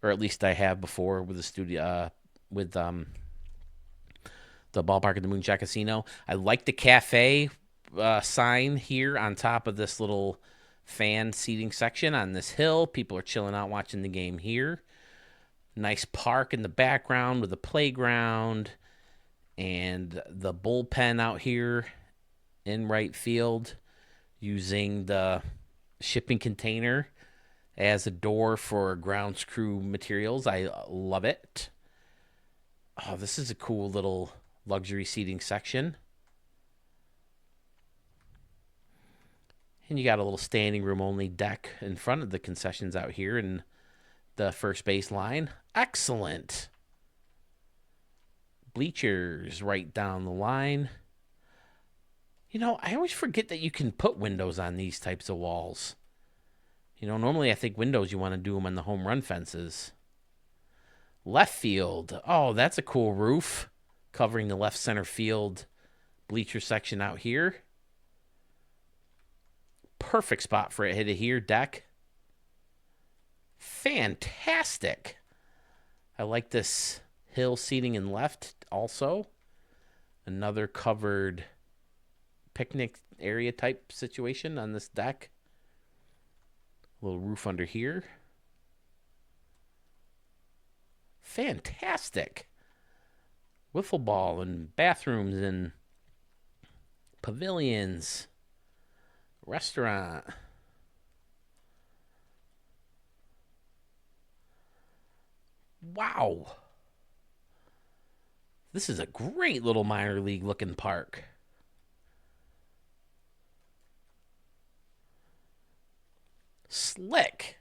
or at least I have before with the studio, with the ballpark at the Moonshot Casino. I like the cafe sign here on top of this little fan seating section on this hill. People are chilling out watching the game here. Nice park in the background with a playground and the bullpen out here in right field, using the shipping container as a door for grounds crew materials. I love it. Oh, this is a cool little luxury seating section. And you got a little standing room only deck in front of the concessions out here in the first base line. Excellent. Bleachers right down the line. I always forget that you can put windows on these types of walls. Normally I think windows, you want to do them on the home run fences. Left field. Oh, that's a cool roof covering the left center field bleacher section out here. Perfect spot for a hitter here. Deck. Fantastic. I like this hill seating in left also. Another covered picnic area type situation on this deck. A little roof under here. Fantastic. Wiffle ball and bathrooms and pavilions. Restaurant. Wow. This is a great little minor league looking park. Slick.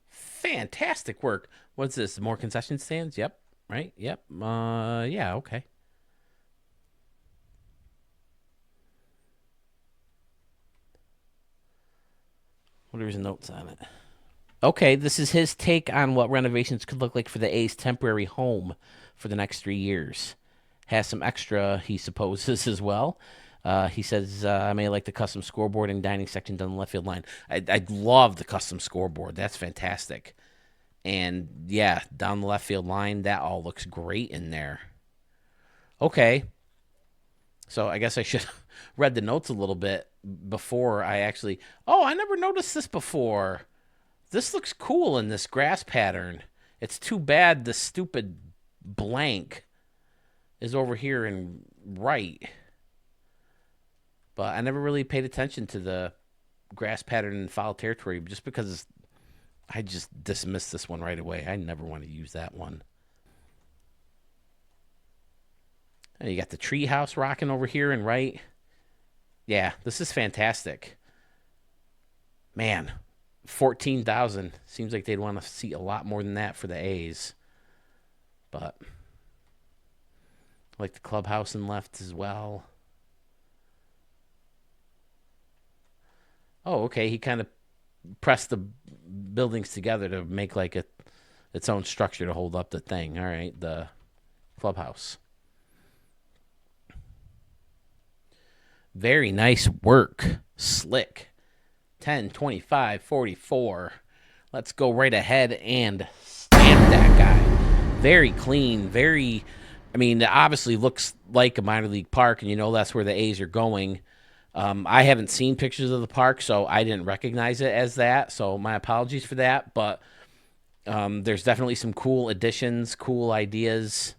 Fantastic work. What's this? More concession stands? Yep. Right? Yep. Yeah, okay. What are his notes on it? Okay, this is his take on what renovations could look like for the A's temporary home for the next 3 years. Has some extra, he supposes, as well. He says, I may like the custom scoreboard and dining section down the left field line. I love the custom scoreboard. That's fantastic. And, yeah, down the left field line, that all looks great in there. Okay. So I guess I should have read the notes a little bit before I actually... Oh, I never noticed this before. This looks cool in this grass pattern. It's too bad the stupid blank is over here and right. But I never really paid attention to the grass pattern in foul territory just because I just dismissed this one right away. I never want to use that one. And you got the tree house rocking over here and right. Yeah, this is fantastic. Man, 14,000. Seems like they'd want to see a lot more than that for the A's. But I like the clubhouse in left as well. Oh, okay. He kind of pressed the buildings together to make like its own structure to hold up the thing. All right, the clubhouse. Very nice work. Slick. 10, 25, 44. Let's go right ahead and stamp that guy. Very clean. Very, it obviously looks like a minor league park, and that's where the A's are going. I haven't seen pictures of the park, so I didn't recognize it as that. So my apologies for that. But there's definitely some cool additions, cool ideas.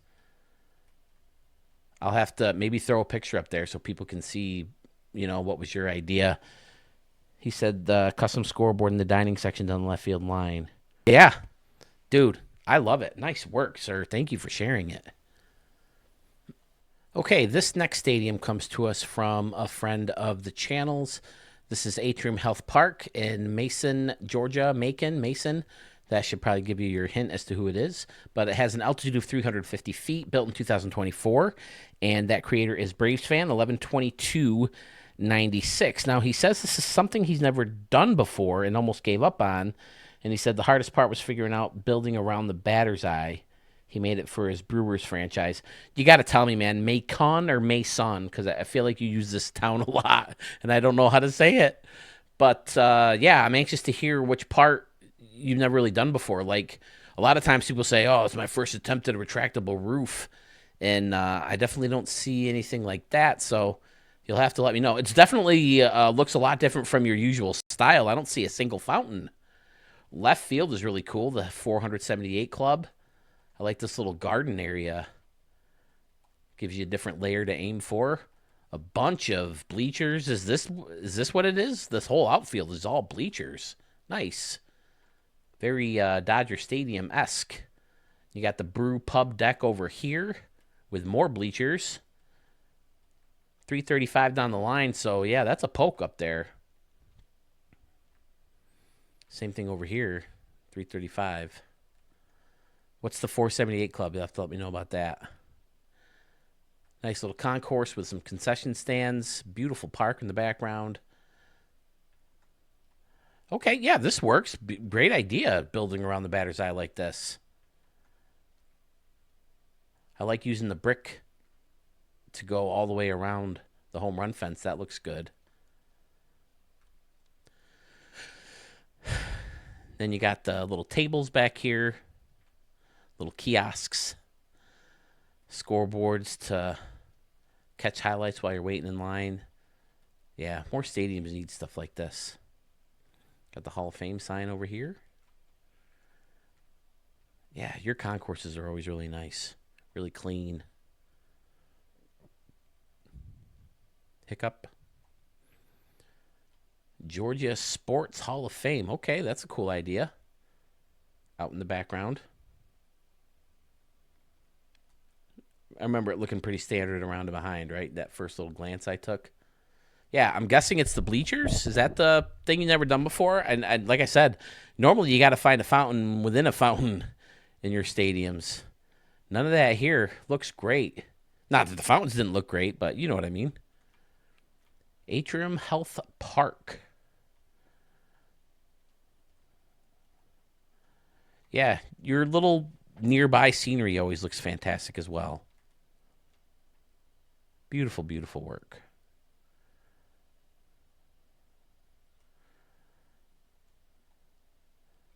I'll have to maybe throw a picture up there so people can see, what was your idea. He said the custom scoreboard in the dining section down the left field line. Yeah, dude, I love it. Nice work, sir. Thank you for sharing it. Okay, this next stadium comes to us from a friend of the channel's. This is Atrium Health Park in Mason, Georgia. Mason. That should probably give you your hint as to who it is. But it has an altitude of 350 feet, built in 2024. And that creator is Braves fan, 11/22/96. Now, he says this is something he's never done before and almost gave up on. And he said the hardest part was figuring out building around the batter's eye. He made it for his Brewers franchise. You got to tell me, man, Macon or Mason? Because I feel like you use this town a lot, and I don't know how to say it. But, yeah, I'm anxious to hear which part you've never really done before. Like, a lot of times people say, oh, it's my first attempt at a retractable roof. And I definitely don't see anything like that, so you'll have to let me know. It's definitely looks a lot different from your usual style. I don't see a single fountain. Left field is really cool, the 478 club. I like this little garden area. Gives you a different layer to aim for. A bunch of bleachers. Is this what it is? This whole outfield is all bleachers. Nice. Very Dodger Stadium-esque. You got the brew pub deck over here with more bleachers. 335 down the line, so yeah, that's a poke up there. Same thing over here, 335. What's the 478 club? You'll have to let me know about that. Nice little concourse with some concession stands. Beautiful park in the background. Okay, yeah, this works. Great idea, building around the batter's eye like this. I like using the brick to go all the way around the home run fence. That looks good. Then you got the little tables back here. Little kiosks. Scoreboards to catch highlights while you're waiting in line. Yeah, more stadiums need stuff like this. Got the Hall of Fame sign over here. Yeah, your concourses are always really nice. Really clean. Hiccup. Georgia Sports Hall of Fame. Okay, that's a cool idea. Out in the background. I remember it looking pretty standard around and behind, right? That first little glance I took. Yeah, I'm guessing it's the bleachers. Is that the thing you've never done before? And like I said, normally you got to find a fountain within a fountain in your stadiums. None of that here. Looks great. Not that the fountains didn't look great, but you know what I mean. Atrium Health Park. Yeah, your little nearby scenery always looks fantastic as well. Beautiful, beautiful work.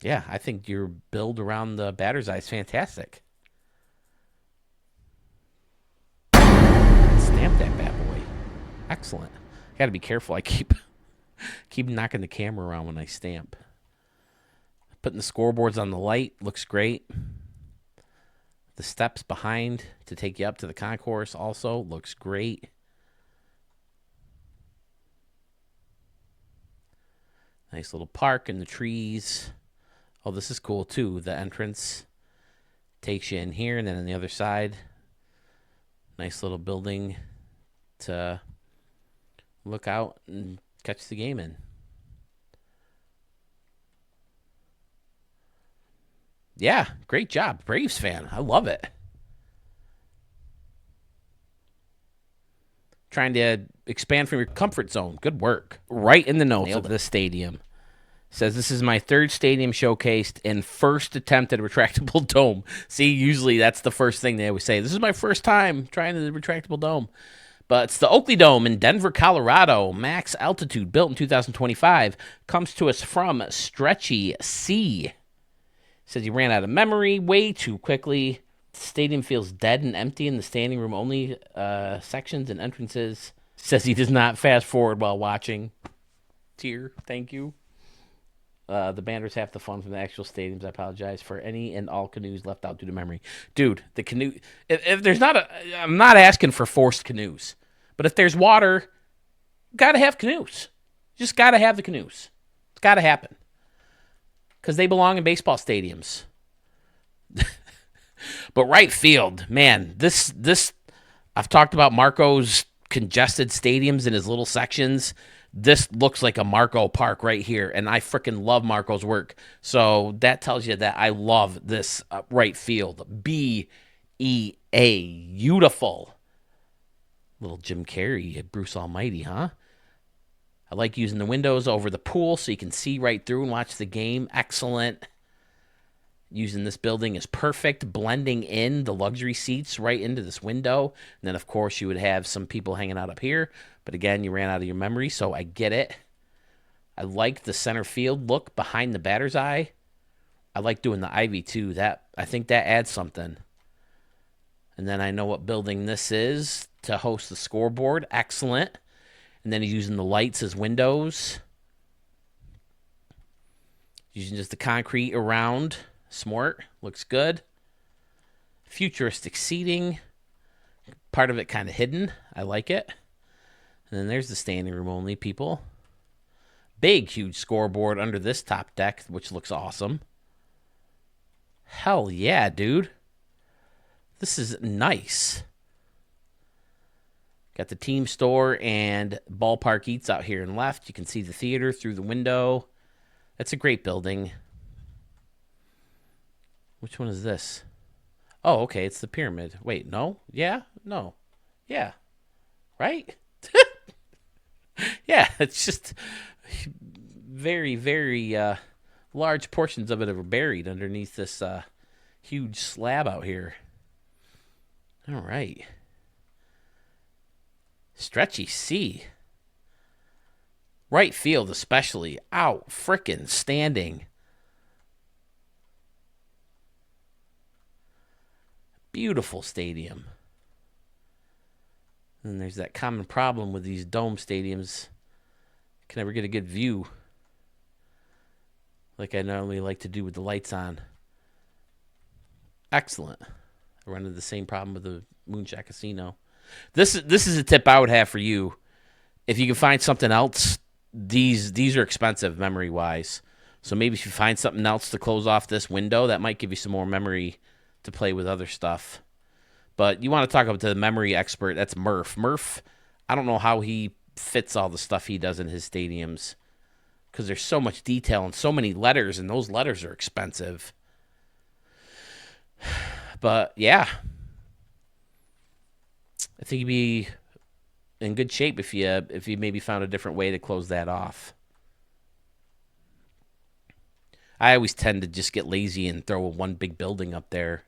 Yeah, I think your build around the batter's eye is fantastic. Stamp that bad boy. Excellent. Got to be careful. I keep knocking the camera around when I stamp. Putting the scoreboards on the light looks great. The steps behind to take you up to the concourse also looks great. Nice little park and the trees. Oh, this is cool too. The entrance takes you in here, and then on the other side, nice little building to look out and catch the game in. Yeah, great job. Braves fan. I love it. Trying to expand from your comfort zone. Good work. Right in the notes of this stadium. Says, this is my third stadium showcased and first attempt at a retractable dome. See, usually that's the first thing they always say. This is my first time trying the retractable dome. But it's the Oakley Dome in Denver, Colorado. Max altitude, built in 2025. Comes to us from Stretchy C. Says he ran out of memory way too quickly. The stadium feels dead and empty in the standing room only sections and entrances. Says he does not fast forward while watching. Tear, thank you. The banners half the fun from the actual stadiums. I apologize for any and all canoes left out due to memory. Dude, the canoe. If there's not a, I'm not asking for forced canoes, but if there's water, gotta have canoes. Just gotta have the canoes. It's gotta happen because they belong in baseball stadiums. But right field, man, this I've talked about Marco's congested stadiums in his little sections. This looks like a Marco Park right here, and I freaking love Marco's work. So that tells you that I love this right field. BEA, beautiful. Little Jim Carrey, Bruce Almighty, huh? I like using the windows over the pool so you can see right through and watch the game. Excellent. Using this building is perfect, blending in the luxury seats right into this window. And then, of course, you would have some people hanging out up here. But again, you ran out of your memory, so I get it. I like the center field look behind the batter's eye. I like doing the ivy, too. I think that adds something. And then I know what building this is to host the scoreboard. Excellent. And then he's using the lights as windows. Using just the concrete around. Smart. Looks good. Futuristic seating. Part of it kind of hidden. I like it. And then there's the standing room only people. Big, huge scoreboard under this top deck, which looks awesome. Hell yeah, dude. This is nice. Got the team store and ballpark eats out here and left. You can see the theater through the window. That's a great building. Which one is this? Oh, okay, it's the pyramid. Wait, no? Yeah? No. Yeah. Right? Yeah, it's just very, very large portions of it are buried underneath this huge slab out here. All right. Stretchy C. Right field especially. Out frickin' standing. Beautiful stadium. And there's that common problem with these dome stadiums. Can never get a good view like I normally like to do with the lights on. Excellent. I run into the same problem with the Moonshot Casino. This is a tip I would have for you. If you can find something else, these are expensive memory-wise. So maybe if you find something else to close off this window, that might give you some more memory to play with other stuff. But you want to talk about the memory expert, that's Murph. Murph, I don't know how he fits all the stuff he does in his stadiums because there's so much detail and so many letters, and those letters are expensive. But, yeah. I think you'd be in good shape if you maybe found a different way to close that off. I always tend to just get lazy and throw one big building up there.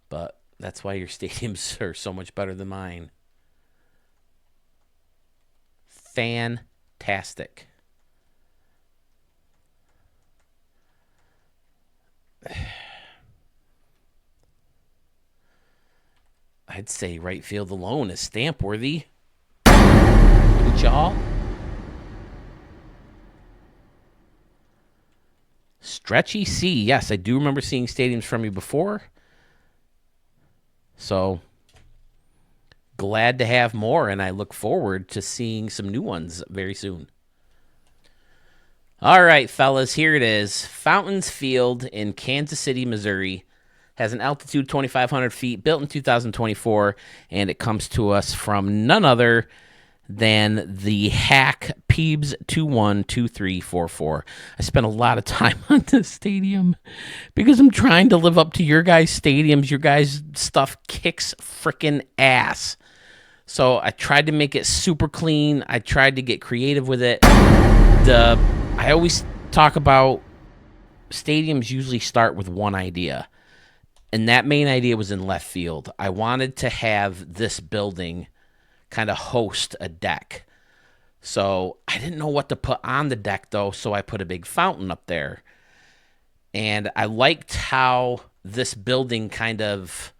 But that's why your stadiums are so much better than mine. Fantastic. I'd say right field alone is stamp worthy. Would y'all? Stretchy C. Yes, I do remember seeing stadiums from you before. So glad to have more, and I look forward to seeing some new ones very soon. All right, fellas, here it is. Fountains Field in Kansas City, Missouri. Has an altitude 2,500 feet, built in 2024, and it comes to us from none other than the Hack Peebs 212344. I spent a lot of time on this stadium because I'm trying to live up to your guys' stadiums. Your guys' stuff kicks freaking ass. So I tried to make it super clean. I tried to get creative with it. I always talk about stadiums usually start with one idea. And that main idea was in left field. I wanted to have this building kind of host a deck. So I didn't know what to put on the deck, though, so I put a big fountain up there. And I liked how this building kind of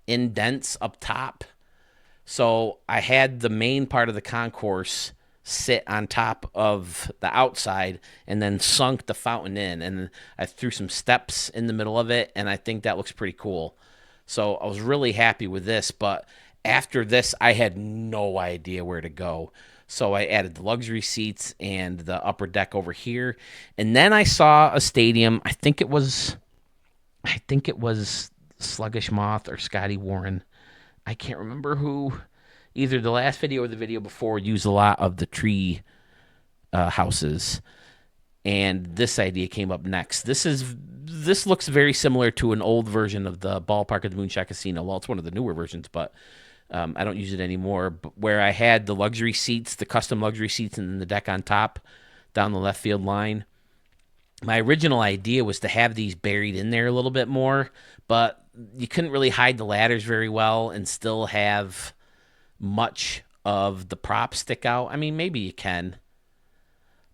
indents up top. So I had the main part of the concourse sit on top of the outside and then sunk the fountain in. And I threw some steps in the middle of it, and I think that looks pretty cool. So I was really happy with this, but after this, I had no idea where to go. So I added the luxury seats and the upper deck over here. And then I saw a stadium. I think it was Sluggish Moth or Scotty Warren. I can't remember who. Either the last video or the video before used a lot of the tree houses, and this idea came up next. This looks very similar to an old version of the ballpark at the Moonshot Casino. Well, it's one of the newer versions, but I don't use it anymore. But where I had the luxury seats, the custom luxury seats, and then the deck on top down the left field line. My original idea was to have these buried in there a little bit more, but you couldn't really hide the ladders very well and still have much of the prop stick out. I mean, maybe you can,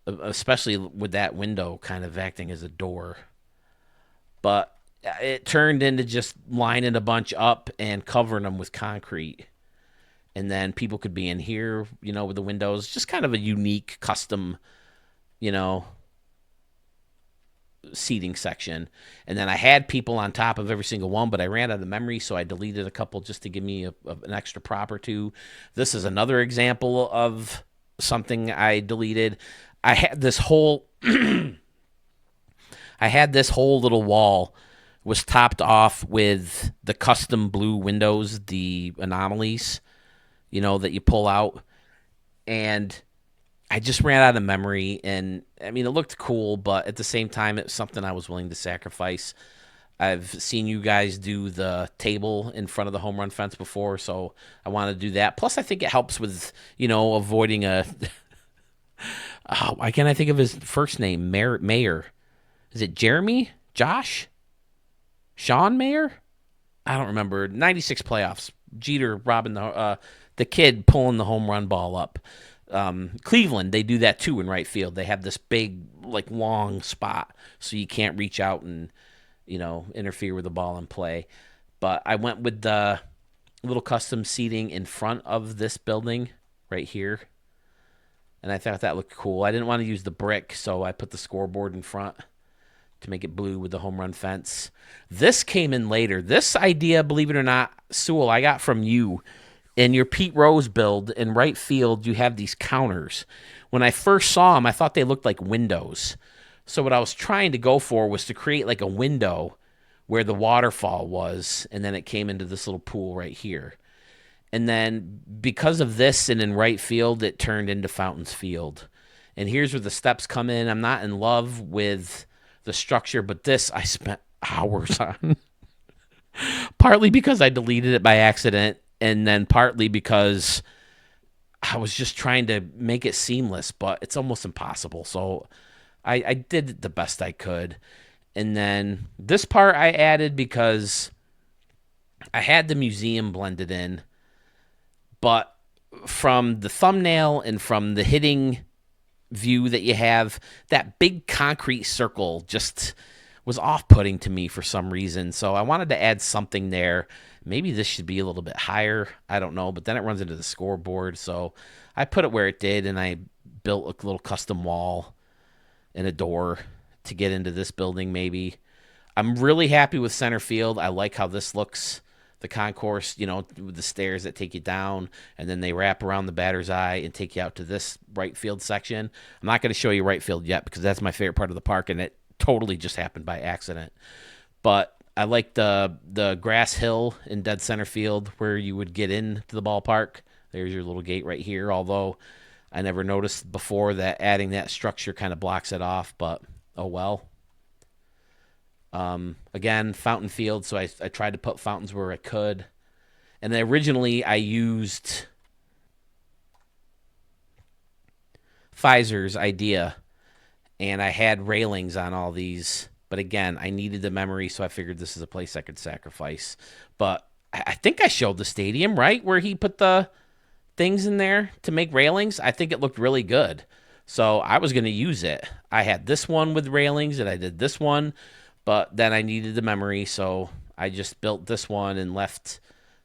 especially with that window kind of acting as a door. But it turned into just lining a bunch up and covering them with concrete. And then people could be in here, with the windows. Just kind of a unique, custom, seating section. And then I had people on top of every single one, but I ran out of memory, so I deleted a couple just to give me an extra prop or two. This is another example of something I deleted. I had this whole little wall was topped off with the custom blue windows, the anomalies, that you pull out. And I just ran out of memory, and I mean, it looked cool, but at the same time, it's something I was willing to sacrifice. I've seen you guys do the table in front of the home run fence before, so I want to do that. Plus, I think it helps with, avoiding a. Why can't I think of his first name? Mayer. Is it Jeremy? Josh? Sean Mayer? I don't remember. 96 playoffs. Jeter robbing the kid pulling the home run ball up. Cleveland, they do that too in right field. They have this big, long spot, so you can't reach out and, interfere with the ball and play. But I went with the little custom seating in front of this building right here, and I thought that looked cool. I didn't want to use the brick, so I put the scoreboard in front to make it blue with the home run fence. This came in later. This idea, believe it or not, Sewell, I got from you. In your Pete Rose build in right field, you have these counters. When I first saw them, I thought they looked like windows. So what I was trying to go for was to create like a window where the waterfall was, and then it came into this little pool right here. And then because of this and in right field, it turned into Fountains Field. And here's where the steps come in. I'm not in love with the structure, but this I spent hours on. Partly because I deleted it by accident, and then partly because I was just trying to make it seamless, but it's almost impossible. So I did the best I could. And then this part I added because I had the museum blended in, but from the thumbnail and from the hitting view that you have, that big concrete circle just was off-putting to me for some reason. So I wanted to add something there. Maybe this should be a little bit higher. I don't know, but then it runs into the scoreboard. So I put it where it did, and I built a little custom wall and a door to get into this building maybe. I'm really happy with center field. I like how this looks. The concourse, with the stairs that take you down, and then they wrap around the batter's eye and take you out to this right field section. I'm not going to show you right field yet because that's my favorite part of the park, and it totally just happened by accident. But I like the grass hill in dead center field where you would get into the ballpark. There's your little gate right here, although I never noticed before that adding that structure kind of blocks it off, but oh well. Again, fountain field, so I tried to put fountains where I could. And then originally I used Pfizer's idea, and I had railings on all these. But again, I needed the memory, so I figured this is a place I could sacrifice. But I think I showed the stadium, right, where he put the things in there to make railings. I think it looked really good. So I was going to use it. I had this one with railings, and I did this one. But then I needed the memory, so I just built this one and left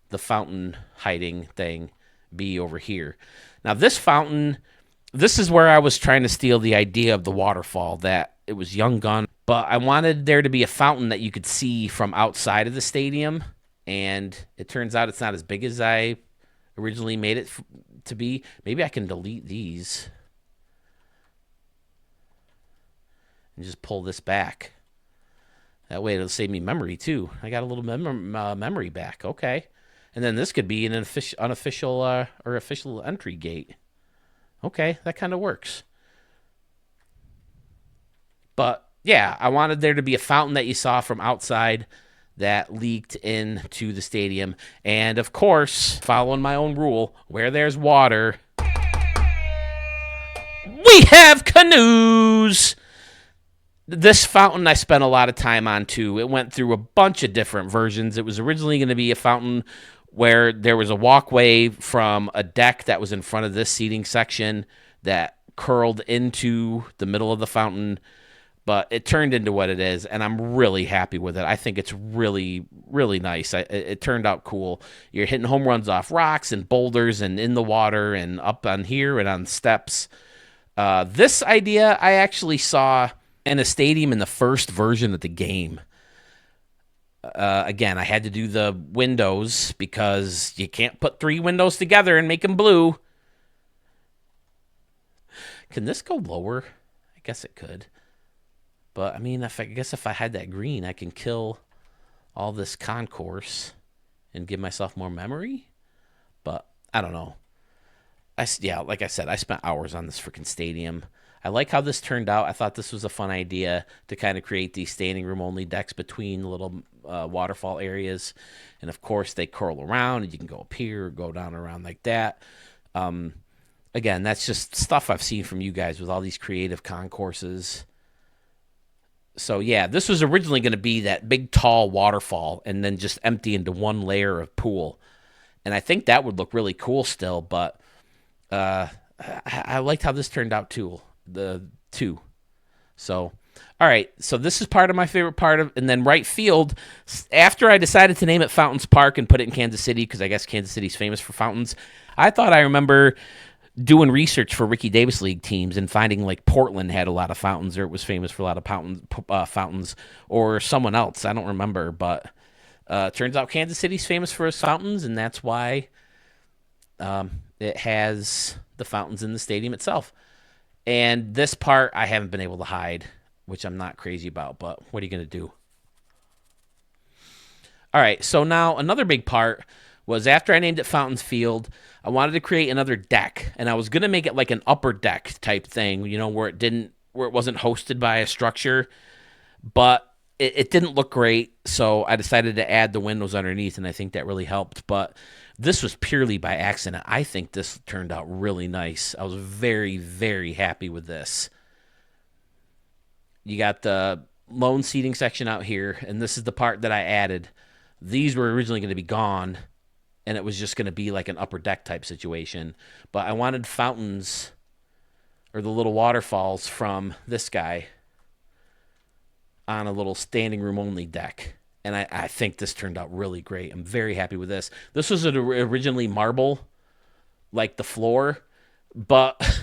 the fountain hiding thing be over here. Now, this fountain this is where I was trying to steal the idea of the waterfall, that it was Young Gun, but I wanted there to be a fountain that you could see from outside of the stadium, and it turns out it's not as big as I originally made it to be. Maybe I can delete these and just pull this back. That way it'll save me memory too. I got a little memory back. Okay. And then this could be an unofficial or official entry gate. Okay, that kind of works. But yeah, I wanted there to be a fountain that you saw from outside that leaked into the stadium. And of course, following my own rule, where there's water, we have canoes. This fountain I spent a lot of time on too. It went through a bunch of different versions. It was originally going to be a fountain where there was a walkway from a deck that was in front of this seating section that curled into the middle of the fountain, but it turned into what it is, and I'm really happy with it. I think it's really, really nice. It turned out cool. You're hitting home runs off rocks and boulders and in the water and up on here and on steps. This idea I actually saw in a stadium in the first version of the game. Again, I had to do the windows because you can't put 3 windows together and make them blue. Can this go lower? I guess it could. But, I mean, I guess if I had that green, I can kill all this concourse and give myself more memory. But, I don't know. Like I said, I spent hours on this freaking stadium. I like how this turned out. I thought this was a fun idea to kind of create these standing room only decks between little waterfall areas. And of course, they curl around and you can go up here or go down around like that. Again, that's just stuff I've seen from you guys with all these creative concourses. So yeah, this was originally going to be that big tall waterfall and then just empty into one layer of pool. And I think that would look really cool still, but I liked how this turned out too. The 2. So, all right. So this is part of my favorite part of, and then right field. After I decided to name it Fountains Park and put it in Kansas City because I guess Kansas City's famous for fountains, I thought I remember doing research for Ricky Davis League teams and finding like Portland had a lot of fountains or it was famous for a lot of fountains or someone else. I don't remember, but turns out Kansas City's famous for its fountains, and that's why it has the fountains in the stadium itself. And this part I haven't been able to hide, which I'm not crazy about, but what are you going to do? All right, so now another big part was after I named it Fountains Field, I wanted to create another deck, and I was going to make it like an upper deck type thing, where it wasn't hosted by a structure, but it didn't look great, so I decided to add the windows underneath, and I think that really helped. But this was purely by accident. I think this turned out really nice. I was very, very happy with this. You got the lone seating section out here, and this is the part that I added. These were originally going to be gone, and it was just going to be like an upper deck type situation. But I wanted fountains or the little waterfalls from this guy on a little standing room only deck. And I think this turned out really great. I'm very happy with this. This was originally marble, like the floor, but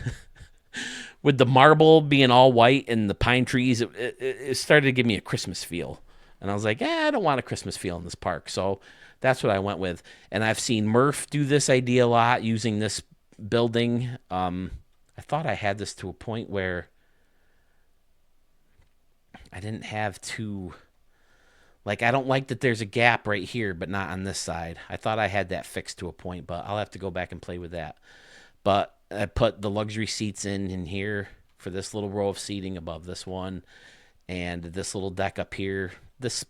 with the marble being all white and the pine trees, it started to give me a Christmas feel. And I was like, I don't want a Christmas feel in this park. So that's what I went with. And I've seen Murph do this idea a lot using this building. I thought I had this to a point where I didn't have to... Like, I don't like that there's a gap right here, but not on this side. I thought I had that fixed to a point, but I'll have to go back and play with that. But I put the luxury seats in here for this little row of seating above this one, and this little deck up here. This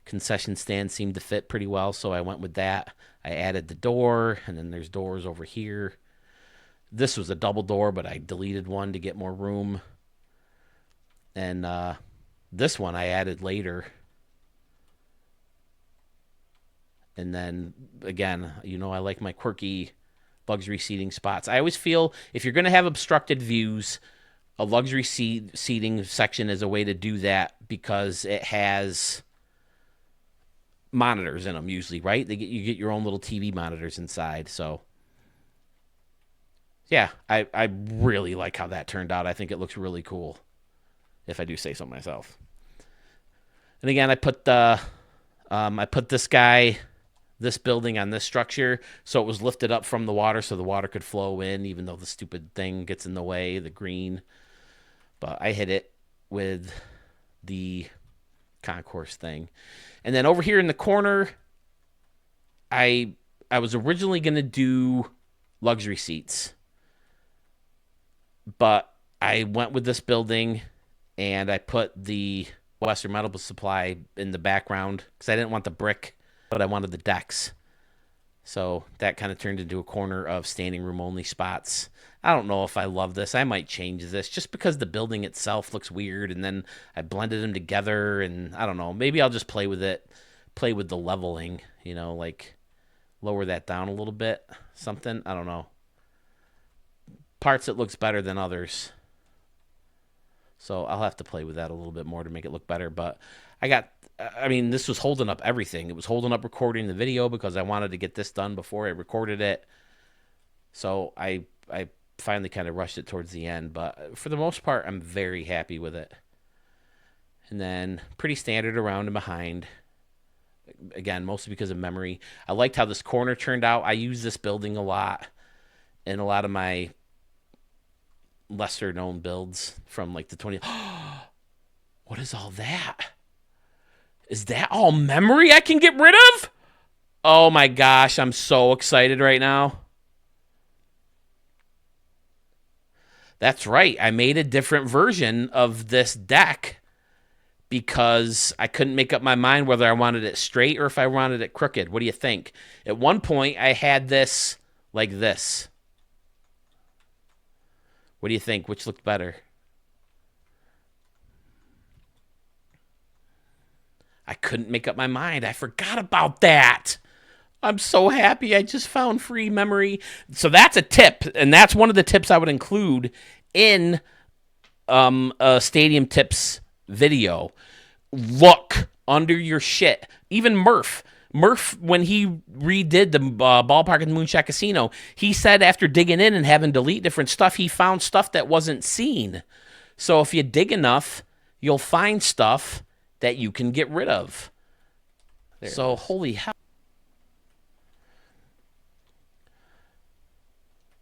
concession stand seemed to fit pretty well, so I went with that. I added the door, and then there's doors over here. This was a double door, but I deleted one to get more room. And this one I added later. And then, again, I like my quirky luxury seating spots. I always feel if you're going to have obstructed views, a luxury seating section is a way to do that because it has monitors in them usually, right? You get your own little TV monitors inside. So Yeah, I really like how that turned out. I think it looks really cool, if I do say so myself. And again, I put this building on this structure, so it was lifted up from the water, so the water could flow in, even though the stupid thing gets in the way, the green. But I hit it with the concourse thing, and then over here in the corner, I I was originally gonna do luxury seats, but I went with this building and I put the Western Medical Supply in the background because I didn't want the brick, but I wanted the decks. So that kind of turned into a corner of standing room only spots. I don't know if I love this. I might change this just because the building itself looks weird, and then I blended them together, and I don't know. Maybe I'll just play with it, play with the leveling, like lower that down a little bit, something. I don't know. Parts it looks better than others. So I'll have to play with that a little bit more to make it look better. But this was holding up everything. It was holding up recording the video because I wanted to get this done before I recorded it. So I finally kind of rushed it towards the end. But for the most part, I'm very happy with it. And then pretty standard around and behind. Again, mostly because of memory. I liked how this corner turned out. I use this building a lot in a lot of my lesser known builds from like the 20. What is all that? Is that all memory I can get rid of? Oh my gosh, I'm so excited right now. That's right. I made a different version of this deck because I couldn't make up my mind whether I wanted it straight or if I wanted it crooked. What do you think? At one point, I had this like this. What do you think? Which looked better? I couldn't make up my mind. I forgot about that. I'm so happy I just found free memory. So that's a tip, and that's one of the tips I would include in a Stadium Tips video. Look under your shit. Even Murph, when he redid the ballpark at the Moonshot Casino, he said after digging in and having to delete different stuff, he found stuff that wasn't seen. So if you dig enough, you'll find stuff that you can get rid of. So holy hell.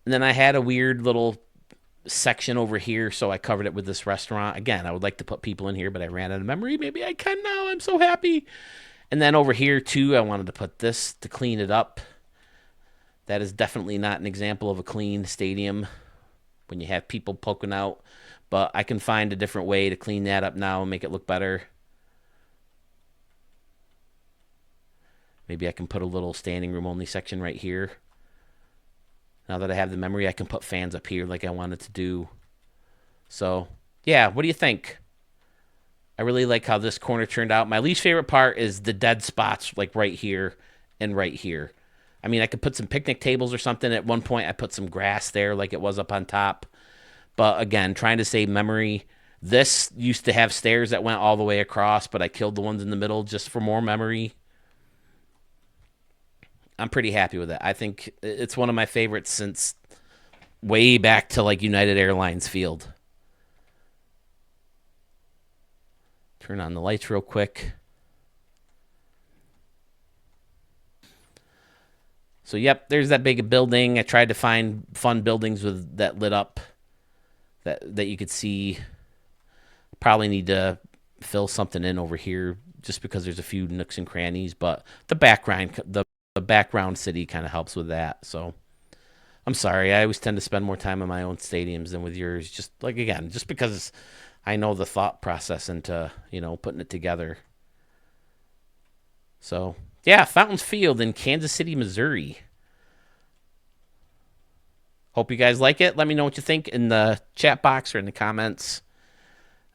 And then I had a weird little section over here, so I covered it with this restaurant. Again, I would like to put people in here, but I ran out of memory. Maybe I can now. I'm so happy. And then over here, too, I wanted to put this to clean it up. That is definitely not an example of a clean stadium when you have people poking out. But I can find a different way to clean that up now and make it look better. Maybe I can put a little standing room only section right here. Now that I have the memory, I can put fans up here like I wanted to do. So, yeah, what do you think? I really like how this corner turned out. My least favorite part is the dead spots, like right here and right here. I mean, I could put some picnic tables or something. At one point, I put some grass there like it was up on top. But again, trying to save memory. This used to have stairs that went all the way across, but I killed the ones in the middle just for more memory. I'm pretty happy with it. I think it's one of my favorites since way back to like United Airlines Field. Turn on the lights real quick. So, yep, there's that big building. I tried to find fun buildings with that lit up that you could see. Probably need to fill something in over here just because there's a few nooks and crannies, but the background city kind of helps with that. So I'm sorry. I always tend to spend more time in my own stadiums than with yours. Just like, again, just because I know the thought process into, putting it together. So, yeah, Fountains Field in Kansas City, Missouri. Hope you guys like it. Let me know what you think in the chat box or in the comments.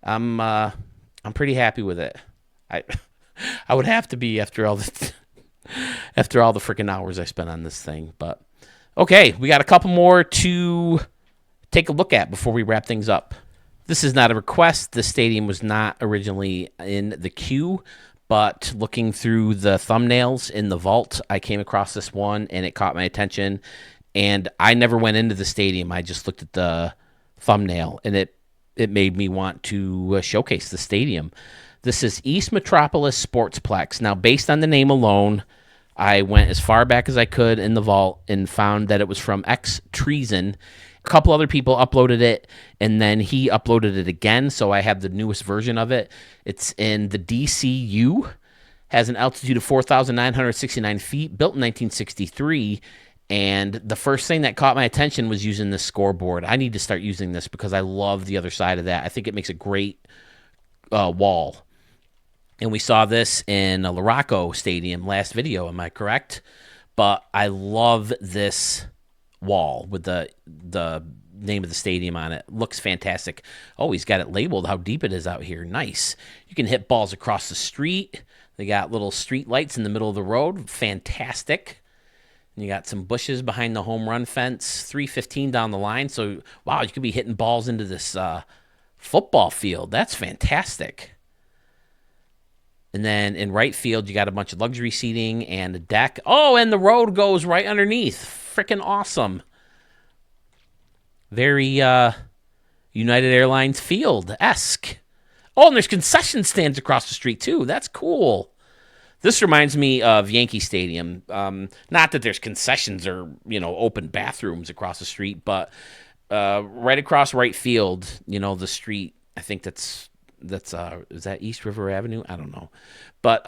I'm pretty happy with it. I would have to be after all the freaking hours I spent on this thing. But okay, we got a couple more to take a look at before we wrap things up. This is not a request. The stadium was not originally in the queue, but looking through the thumbnails in the vault, I came across this one and it caught my attention. And I never went into the stadium. I just looked at the thumbnail, and it made me want to showcase the stadium. This is East Metropolis Sportsplex. Now, based on the name alone, I went as far back as I could in the vault and found that it was from X Treason. A couple other people uploaded it, and then he uploaded it again, so I have the newest version of it. It's in the DCU, has an altitude of 4,969 feet, built in 1963, and the first thing that caught my attention was using this scoreboard. I need to start using this because I love the other side of that. I think it makes a great wall. And we saw this in Laraco Stadium last video, am I correct? But I love this wall with the name of the stadium on it. Looks fantastic. Oh, he's got it labeled how deep it is out here. Nice. You can hit balls across the street. They got little street lights in the middle of the road. Fantastic. And you got some bushes behind the home run fence. 315 down the line. So, wow, you could be hitting balls into this football field. That's fantastic. And then in right field, you got a bunch of luxury seating and a deck. Oh, and the road goes right underneath. Freaking awesome. Very United Airlines Field-esque. Oh, and there's concession stands across the street, too. That's cool. This reminds me of Yankee Stadium. Not that there's concessions or, open bathrooms across the street, but right across right field, the street, I think that's is that East River Avenue? I don't know. But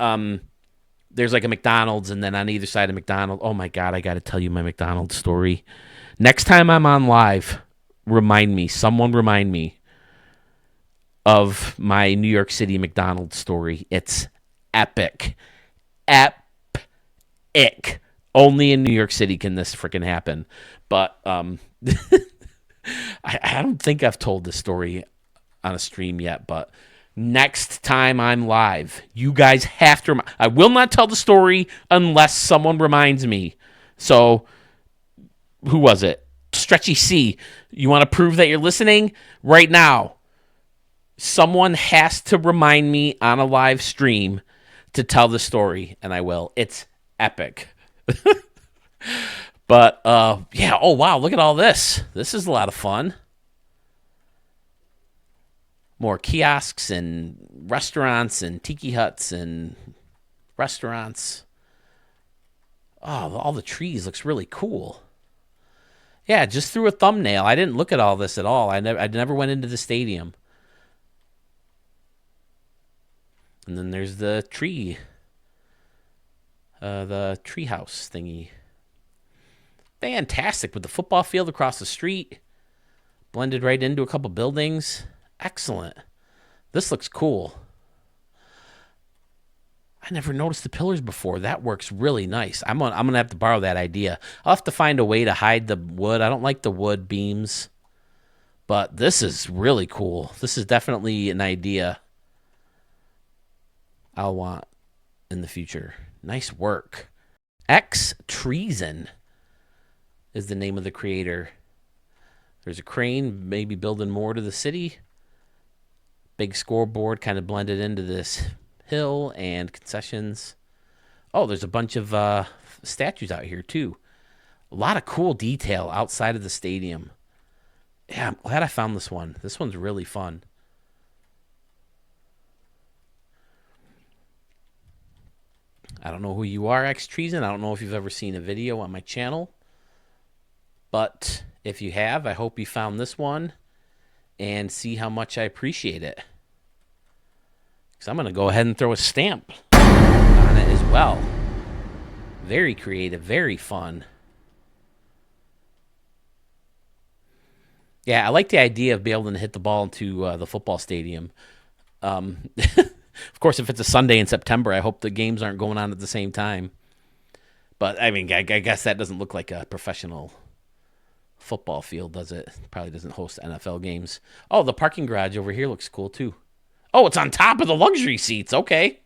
there's like a McDonald's, and then on either side of McDonald's, oh my God, I got to tell you my McDonald's story. Next time I'm on live, someone remind me of my New York City McDonald's story. It's epic. Epic. Only in New York City can this freaking happen. But I don't think I've told this story on a stream yet, but next time I'm live, you guys have to I will not tell the story unless someone reminds me. So, who was it? Stretchy C. You want to prove that you're listening? Right now, someone has to remind me on a live stream to tell the story, and I will. It's epic. But, yeah, oh, wow, look at all this. This is a lot of fun. More kiosks and restaurants and tiki huts and restaurants. Oh, all the trees looks really cool. Yeah, just through a thumbnail. I didn't look at all this at all. I never went into the stadium. And then there's the tree. The tree house thingy. Fantastic, with the football field across the street. Blended right into a couple buildings. Excellent. This looks cool. I never noticed the pillars before. That works really nice. I'm gonna have to borrow that idea. I'll have to find a way to hide the wood. I don't like the wood beams. But this is really cool. This is definitely an idea I'll want in the future. Nice work. X Treason is the name of the creator. There's a crane, maybe building more to the city. Big scoreboard kind of blended into this hill and concessions. Oh, there's a bunch of statues out here, too. A lot of cool detail outside of the stadium. Yeah, I'm glad I found this one. This one's really fun. I don't know who you are, X Treason. I don't know if you've ever seen a video on my channel. But if you have, I hope you found this one and see how much I appreciate it. Because I'm going to go ahead and throw a stamp on it as well. Very creative, very fun. Yeah, I like the idea of being able to hit the ball into the football stadium. Of course, if it's a Sunday in September, I hope the games aren't going on at the same time. But, I mean, I guess that doesn't look like a professional football field, does it? Probably doesn't host NFL games. Oh, the parking garage over here looks cool, too. Oh, it's on top of the luxury seats. Okay.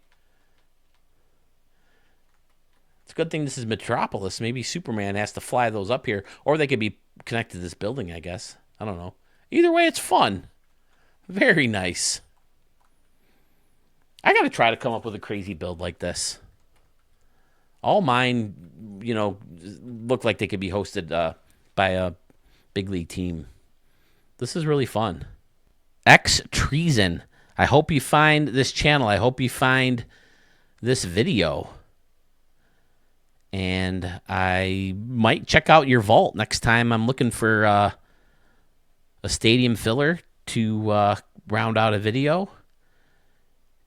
It's a good thing this is Metropolis. Maybe Superman has to fly those up here. Or they could be connected to this building, I guess. I don't know. Either way, it's fun. Very nice. I got to try to come up with a crazy build like this. All mine, look like they could be hosted by a big league team. This is really fun. X Treason. I hope you find this channel. I hope you find this video. And I might check out your vault next time I'm looking for a stadium filler to round out a video.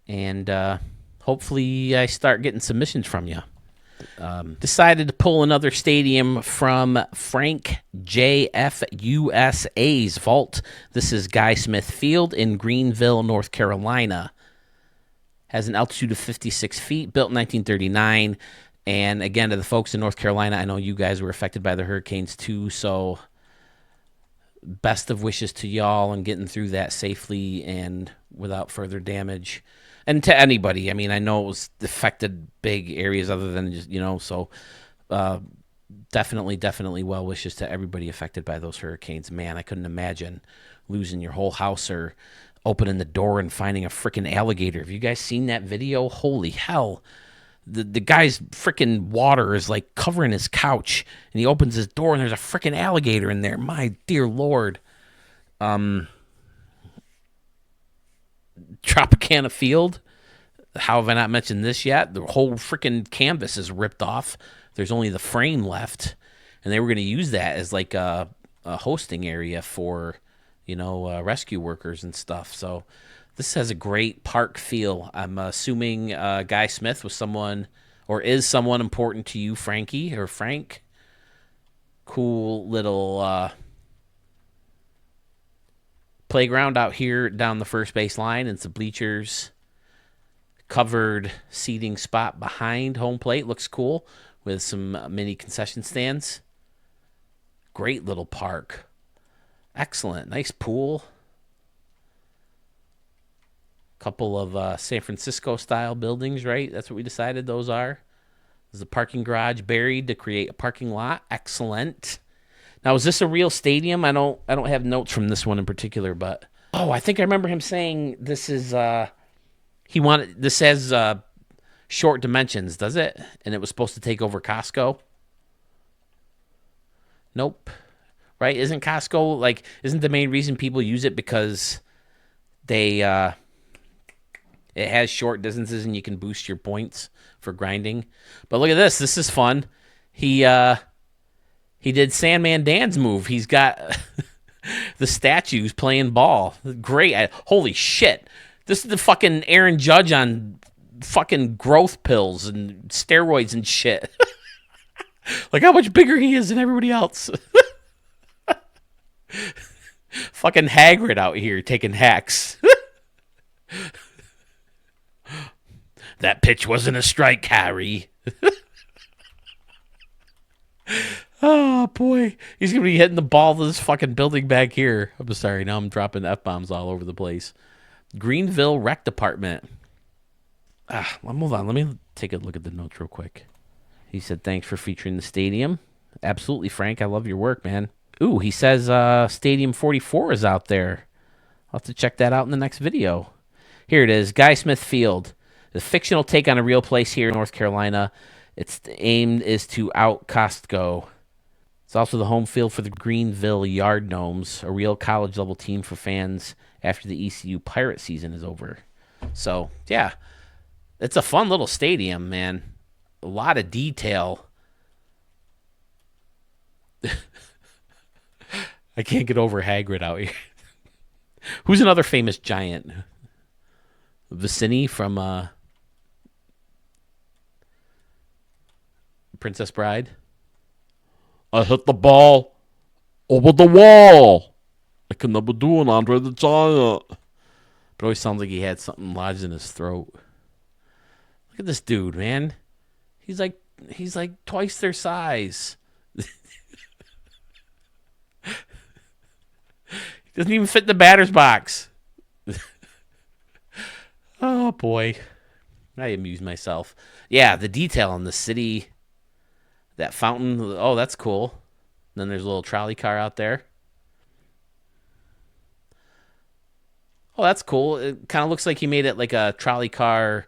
And hopefully I start getting submissions from you. Decided to pull another stadium from Frank JFUSA's vault. This is Guy Smith Field in Greenville, North Carolina. Has an altitude of 56 feet, built in 1939. And again, to the folks in North Carolina, I know you guys were affected by the hurricanes too, so best of wishes to y'all and getting through that safely and without further damage. And to anybody, I mean, I know it was affected big areas other than just, so definitely well wishes to everybody affected by those hurricanes. Man, I couldn't imagine losing your whole house or opening the door and finding a freaking alligator. Have you guys seen that video? Holy hell. The guy's freaking water is like covering his couch, and he opens his door and there's a freaking alligator in there. My dear Lord. Tropicana Field. How have I not mentioned this yet? The whole freaking canvas is ripped off. There's only the frame left, and they were going to use that as like a hosting area for, rescue workers and stuff. So this has a great park feel. I'm assuming Guy Smith was someone, or is someone important to you, Frankie or Frank. Cool little playground out here down the first base line, and some bleachers. Covered seating spot behind home plate. Looks cool with some mini concession stands. Great little park. Excellent. Nice pool. Couple of San Francisco style buildings, right? That's what we decided those are. There's a parking garage buried to create a parking lot. Excellent. Now, is this a real stadium? I don't have notes from this one in particular, but I think I remember him saying this is this says short dimensions, does it? And it was supposed to take over Costco. Nope. Right? Isn't Costco isn't the main reason people use it because they it has short distances and you can boost your points for grinding. But look at this. This is fun. He did Sandman Dan's move. He's got the statues playing ball. Great. Holy shit. This is the fucking Aaron Judge on fucking growth pills and steroids and shit. Like how much bigger he is than everybody else. Fucking Hagrid out here taking hacks. That pitch wasn't a strike, Harry. Oh, boy. He's going to be hitting the ball to this fucking building back here. I'm sorry. Now I'm dropping F-bombs all over the place. Greenville Rec Department. Hold on. Let me take a look at the notes real quick. He said, thanks for featuring the stadium. Absolutely, Frank. I love your work, man. Ooh, he says Stadium 44 is out there. I'll have to check that out in the next video. Here it is. Guy Smith Field. The fictional take on a real place here in North Carolina. Its aim is to out Costco. It's also the home field for the Greenville Yard Gnomes, a real college-level team for fans after the ECU Pirate season is over. So, yeah, it's a fun little stadium, man. A lot of detail. I can't get over Hagrid out here. Who's another famous giant? Vicini from Princess Bride. I hit the ball over the wall. I can never do an Andre the Giant. But it always sounds like he had something lodged in his throat. Look at this dude, man. He's like twice their size. He doesn't even fit in the batter's box. Oh, boy. I amuse myself. Yeah, the detail in the city. That fountain. Oh, that's cool. And then there's a little trolley car out there. Oh, that's cool. It kind of looks like he made it like a trolley car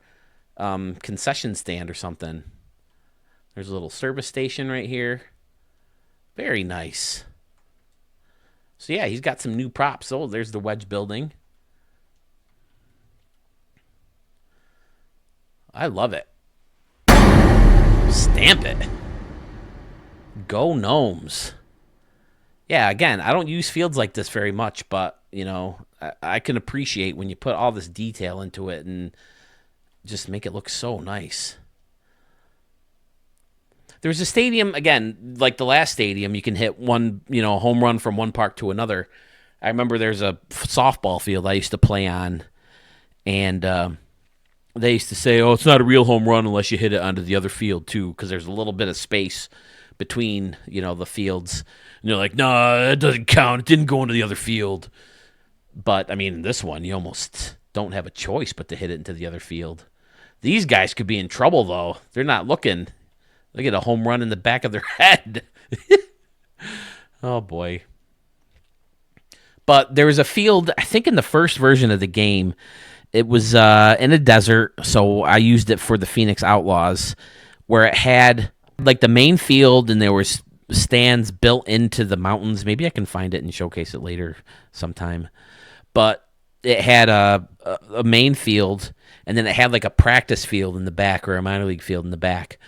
concession stand or something. There's a little service station right here. Very nice. So yeah, he's got some new props. Oh, there's the Wedge building. I love it. Stamp it. Go Gnomes. Yeah, again, I don't use fields like this very much, but I can appreciate when you put all this detail into it and just make it look so nice. There's a stadium, again, like the last stadium, you can hit one, home run from one park to another. I remember there's a softball field I used to play on, and they used to say, oh, it's not a real home run unless you hit it onto the other field, too, because there's a little bit of space between, the fields. And they're like, no, it doesn't count. It didn't go into the other field. But, I mean, in this one, you almost don't have a choice but to hit it into the other field. These guys could be in trouble, though. They're not looking. They get a home run in the back of their head. Oh, boy. But there was a field, I think in the first version of the game, it was in a desert, so I used it for the Phoenix Outlaws, where it had like the main field and there was stands built into the mountains. Maybe I can find it and showcase it later sometime. But it had a main field, and then it had like a practice field in the back or a minor league field in the back.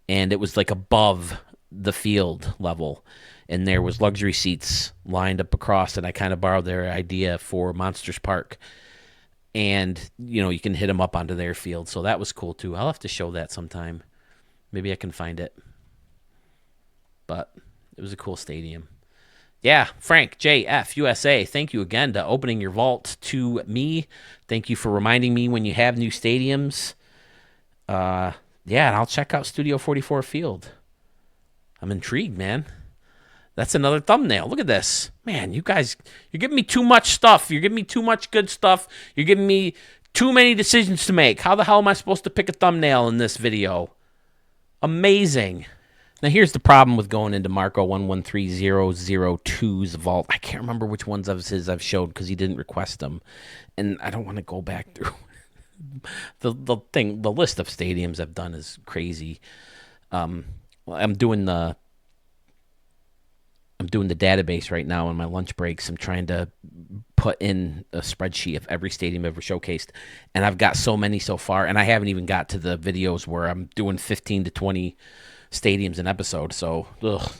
And it was like above the field level. And there was luxury seats lined up across, and I kind of borrowed their idea for Monsters Park. And, you can hit them up onto their field. So that was cool, too. I'll have to show that sometime. Maybe I can find it. But it was a cool stadium. Yeah, Frank, JF, USA, thank you again to opening your vault to me. Thank you for reminding me when you have new stadiums. Yeah, and I'll check out Studio 44 Field. I'm intrigued, man. That's another thumbnail. Look at this. Man, you guys, you're giving me too much stuff. You're giving me too much good stuff. You're giving me too many decisions to make. How the hell am I supposed to pick a thumbnail in this video? Amazing. Now, here's the problem with going into Marco 113002's vault. I can't remember which ones of his I've showed because he didn't request them. And I don't want to go back through. The list of stadiums I've done is crazy. I'm doing the database right now on my lunch breaks. I'm trying to put in a spreadsheet of every stadium ever showcased, and I've got so many so far, and I haven't even got to the videos where I'm doing 15 to 20 stadiums an episode, so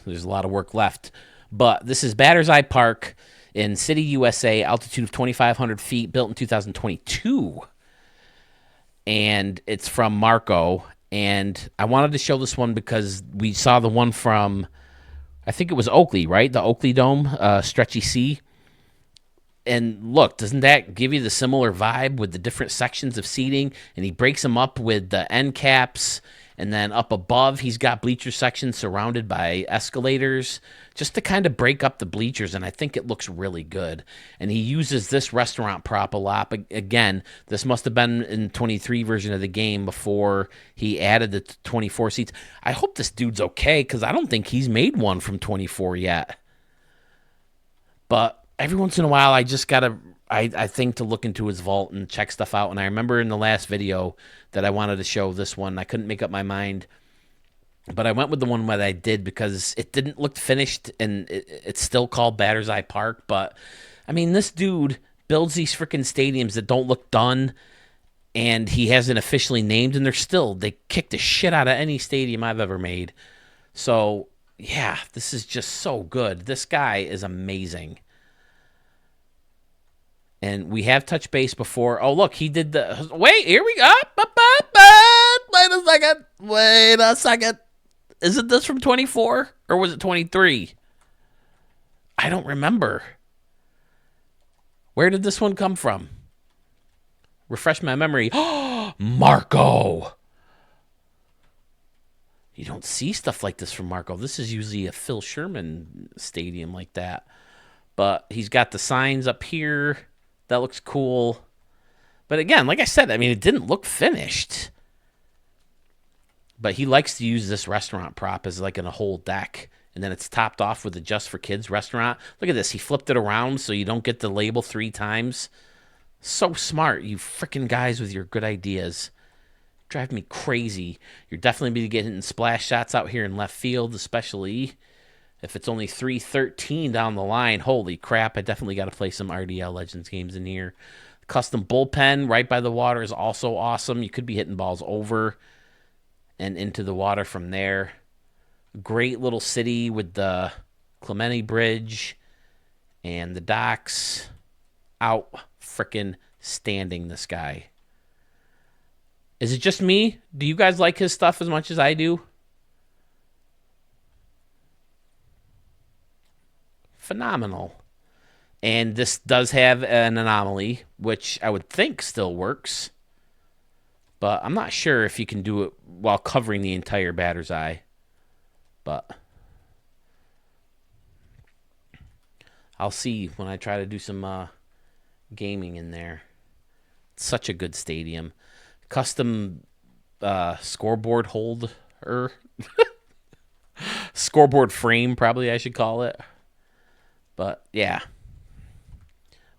there's a lot of work left. But this is Batter's Eye Park in City, USA, altitude of 2,500 feet, built in 2022, and it's from Marco, and I wanted to show this one because we saw the one from, I think it was Oakley, right? The Oakley Dome, Stretchy C. And look, doesn't that give you the similar vibe with the different sections of seating? And he breaks them up with the end caps. And then up above, he's got bleacher sections surrounded by escalators just to kind of break up the bleachers. And I think it looks really good. And he uses this restaurant prop a lot. But again, this must have been in 23 version of the game before he added the 24 seats. I hope this dude's okay because I don't think he's made one from 24 yet. But every once in a while, I just got to, I think, to look into his vault and check stuff out. And I remember in the last video that I wanted to show this one. I couldn't make up my mind. But I went with the one that I did because it didn't look finished, and it's still called Batter's Eye Park. But, I mean, this dude builds these freaking stadiums that don't look done, and he hasn't officially named, and they kick the shit out of any stadium I've ever made. So, yeah, this is just so good. This guy is amazing. And we have touched base before. Oh, look, he did the... Wait, here we go. Wait a second. Is it this from 24? Or was it 23? I don't remember. Where did this one come from? Refresh my memory. Marco! You don't see stuff like this from Marco. This is usually a Phil Sherman stadium like that. But he's got the signs up here. That looks cool. But again, like I said, I mean, it didn't look finished. But he likes to use this restaurant prop as like in a whole deck. And then it's topped off with a Just for Kids restaurant. Look at this. He flipped it around so you don't get the label 3 times. So smart, you freaking guys with your good ideas. Drive me crazy. You're definitely going to be getting splash shots out here in left field, especially. If it's only 313 down the line, holy crap, I definitely got to play some RDL Legends games in here. Custom bullpen right by the water is also awesome. You could be hitting balls over and into the water from there. Great little city with the Clementi Bridge and the docks. Out frickin' standing, this guy. Is it just me? Do you guys like his stuff as much as I do? Phenomenal. And this does have an anomaly, which I would think still works. But I'm not sure if you can do it while covering the entire batter's eye. But I'll see when I try to do some gaming in there. It's such a good stadium. Custom scoreboard holder. Scoreboard frame, probably I should call it. But yeah,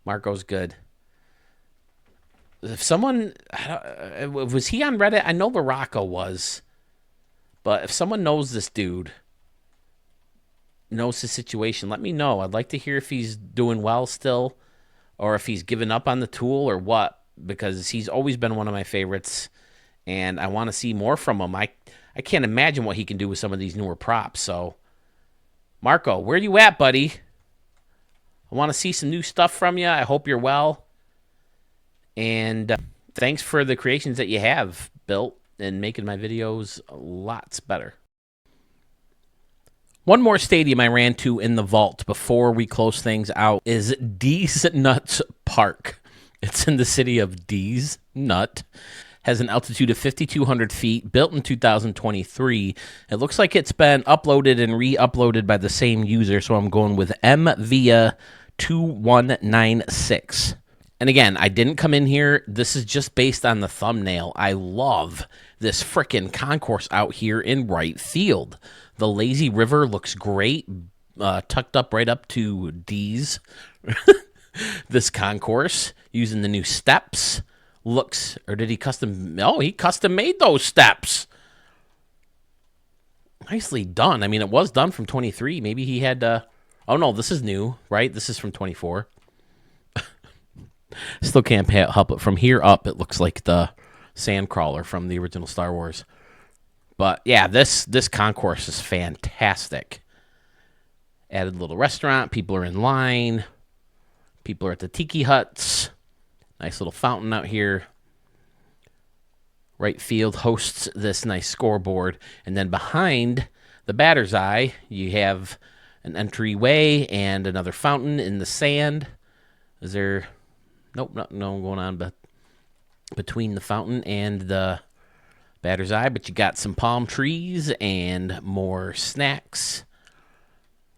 Marco's good. If someone was he on Reddit? I know Baraka was, but if someone knows this dude, knows his situation, let me know. I'd like to hear if he's doing well still, or if he's given up on the tool or what, because he's always been one of my favorites, and I want to see more from him. I can't imagine what he can do with some of these newer props. So, Marco, where you at, buddy? I want to see some new stuff from you. I hope you're well. And thanks for the creations that you have built and making my videos lots better. One more stadium I ran to in the vault before we close things out is Dees Nuts Park. It's in the city of Dees Nut. Has an altitude of 5,200 feet, built in 2023. It looks like it's been uploaded and re-uploaded by the same user, so I'm going with MVia2196. And again, I didn't come in here. This is just based on the thumbnail. I love this frickin' concourse out here in Wrigley Field. The lazy river looks great, tucked up right up to D's. This concourse, using the new steps, looks, or did he custom, oh, he custom made those steps. Nicely done. I mean, it was done from 23. Maybe he had, oh no, this is new, right? This is from 24. Still can't help it. From here up, it looks like the Sandcrawler from the original Star Wars. But yeah, this concourse is fantastic. Added a little restaurant. People are in line. People are at the tiki huts. Nice little fountain out here. Wrigley Field hosts this nice scoreboard. And then behind the batter's eye, you have an entryway and another fountain in the sand. Is there... Nope, no going on but between the fountain and the batter's eye. But you got some palm trees and more snacks.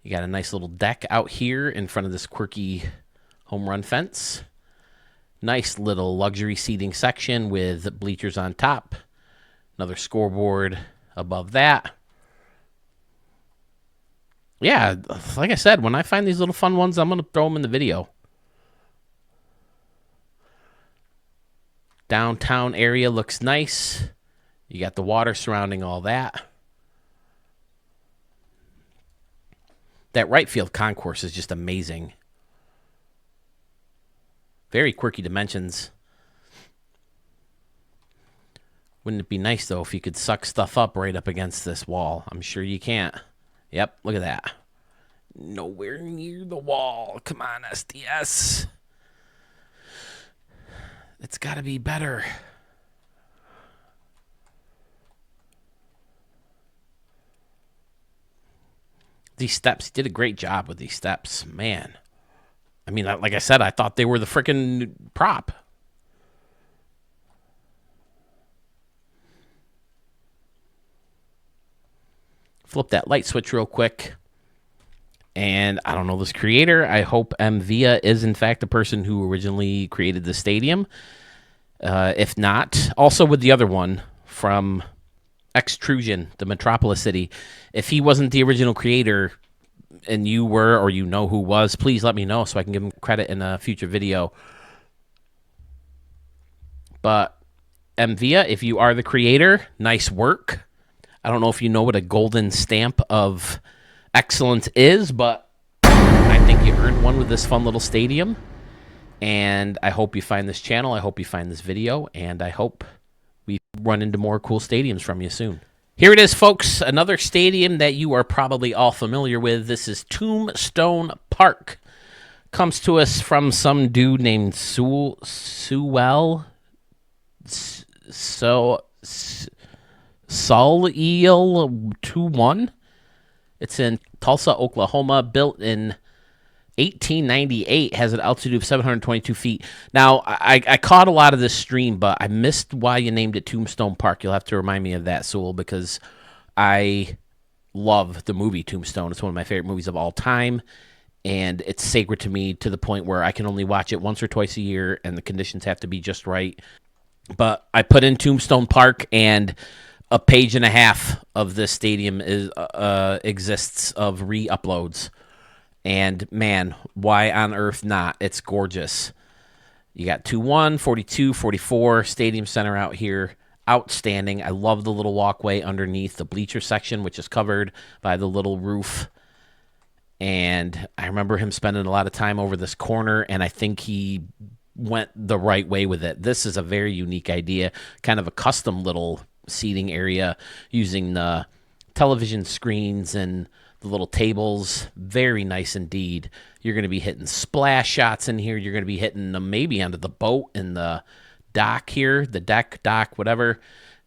You got a nice little deck out here in front of this quirky home run fence. Nice little luxury seating section with bleachers on top. Another scoreboard above that. Yeah, like I said, when I find these little fun ones, I'm going to throw them in the video. Downtown area looks nice. You got the water surrounding all that. That right field concourse is just amazing. Very quirky dimensions. Wouldn't it be nice, though, if you could suck stuff up right up against this wall? I'm sure you can't. Yep, look at that. Nowhere near the wall. Come on, SDS. It's got to be better. These steps, he did a great job with these steps. Man. I mean, like I said, I thought they were the freaking prop. Flip that light switch real quick. And I don't know this creator. I hope Via is, in fact, the person who originally created the stadium. If not, also with the other one from Extrusion, the Metropolis City. If he wasn't the original creator and you were, or you know who was, please let me know so I can give him credit in a future video. But Via, if you are the creator, nice work. I don't know if you know what a golden stamp of excellence is, but I think you earned one with this fun little stadium. And I hope you find this channel. I hope you find this video. And I hope we run into more cool stadiums from you soon. Here it is, folks. Another stadium that you are probably all familiar with. This is Tombstone Park. Comes to us from some dude named Sewell. Soleel 21. It's in Tulsa, Oklahoma. Built in 1898, has an altitude of 722 feet. Now, I caught a lot of this stream, but I missed why you named it Tombstone Park. You'll have to remind me of that, Sewell, because I love the movie Tombstone. It's one of my favorite movies of all time, and it's sacred to me to the point where I can only watch it once or twice a year, and the conditions have to be just right. But I put in Tombstone Park, and a page and a half of this stadium exists of re-uploads. And, man, why on earth not? It's gorgeous. You got 2-1, 42, 44, Stadium Center out here. Outstanding. I love the little walkway underneath the bleacher section, which is covered by the little roof. And I remember him spending a lot of time over this corner, and I think he went the right way with it. This is a very unique idea, kind of a custom little seating area using the television screens and the little tables. Very nice indeed. You're going to be hitting splash shots in here. You're going to be hitting them maybe onto the boat and the dock here, the dock, whatever.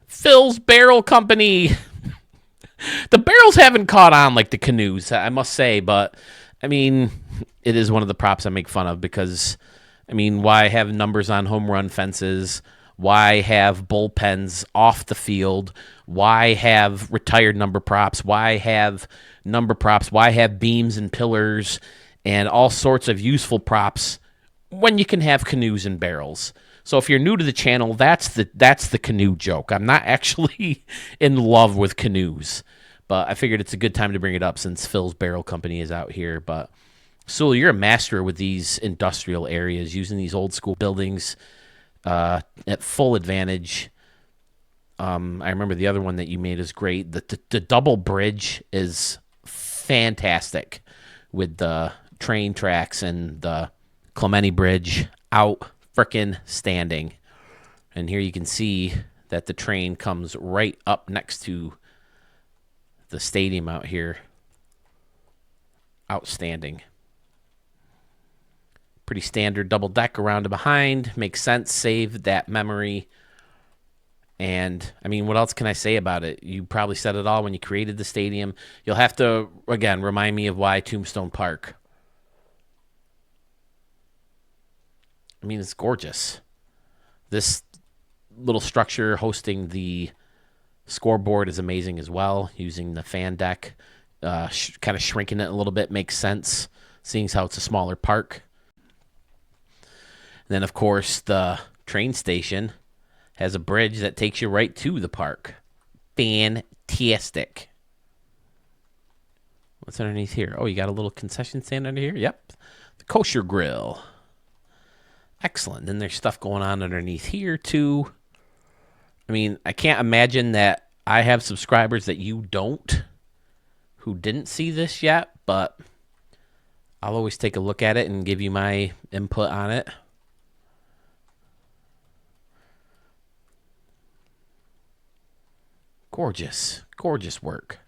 Phil's Barrel Company. The barrels haven't caught on like the canoes, I must say, but I mean, it is one of the props I make fun of because, I mean, why have numbers on home run fences? Why have bullpens off the field? Why have retired number props? Why have number props? Why have beams and pillars and all sorts of useful props when you can have canoes and barrels? So if you're new to the channel, that's the canoe joke. I'm not actually in love with canoes, but I figured it's a good time to bring it up since Phil's Barrel Company is out here. But Sewell, you're a master with these industrial areas, using these old school buildings at full advantage. I remember the other one that you made is great. The double bridge is fantastic with the train tracks and the Clementi Bridge out frickin' standing. And here you can see that the train comes right up next to the stadium out here. Outstanding. Pretty standard double deck around and behind. Makes sense. Save that memory. And, I mean, what else can I say about it? You probably said it all when you created the stadium. You'll have to, again, remind me of why Tombstone Park. I mean, it's gorgeous. This little structure hosting the scoreboard is amazing as well, using the fan deck. Kind of shrinking it a little bit makes sense, seeing how it's a smaller park. And then, of course, the train station has a bridge that takes you right to the park. Fantastic. What's underneath here? Oh, you got a little concession stand under here? Yep. The kosher grill. Excellent. Then there's stuff going on underneath here, too. I mean, I can't imagine that I have subscribers that you don't, who didn't see this yet, but I'll always take a look at it and give you my input on it. Gorgeous, gorgeous work.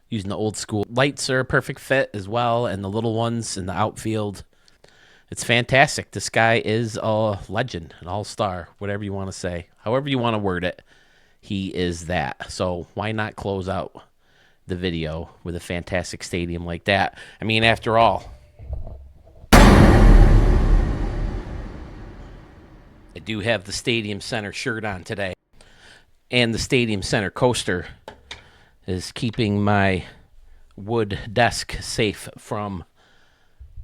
Using the old school lights are a perfect fit as well, and the little ones in the outfield. It's fantastic. This guy is a legend, an all-star, whatever you want to say. However you want to word it, he is that. So why not close out the video with a fantastic stadium like that? I mean, after all, I do have the Stadium Center shirt on today. And the Stadium Center coaster is keeping my wood desk safe from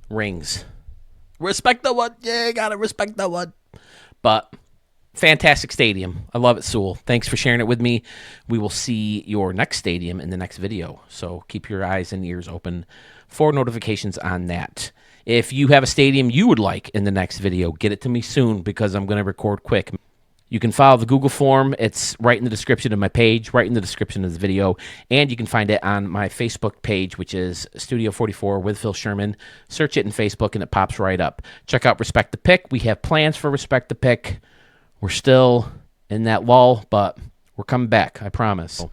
rings. Respect the wood. Yeah, gotta respect the wood. But fantastic stadium. I love it, Sewell. Thanks for sharing it with me. We will see your next stadium in the next video. So keep your eyes and ears open for notifications on that. If you have a stadium you would like in the next video, get it to me soon because I'm going to record quick. You can follow the Google form. It's right in the description of my page, right in the description of the video. And you can find it on my Facebook page, which is Studio 44 with Phil Sherman. Search it in Facebook, and it pops right up. Check out Respect the Pick. We have plans for Respect the Pick. We're still in that lull, but we're coming back, I promise.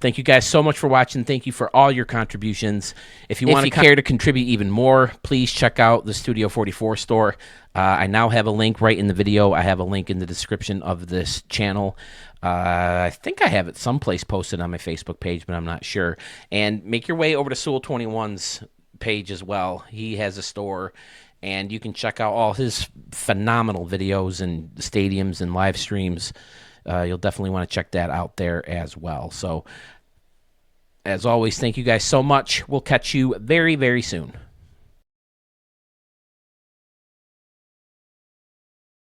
Thank you guys so much for watching. Thank you for all your contributions. If you want to care to contribute even more, please check out the Studio 44 store. I now have a link right in the video. I have a link in the description of this channel. I think I have it someplace posted on my Facebook page, but I'm not sure. And make your way over to Sewell 21's page as well. He has a store, and you can check out all his phenomenal videos and stadiums and live streams. You'll definitely want to check that out there as well. So, as always, thank you guys so much. We'll catch you very, very soon.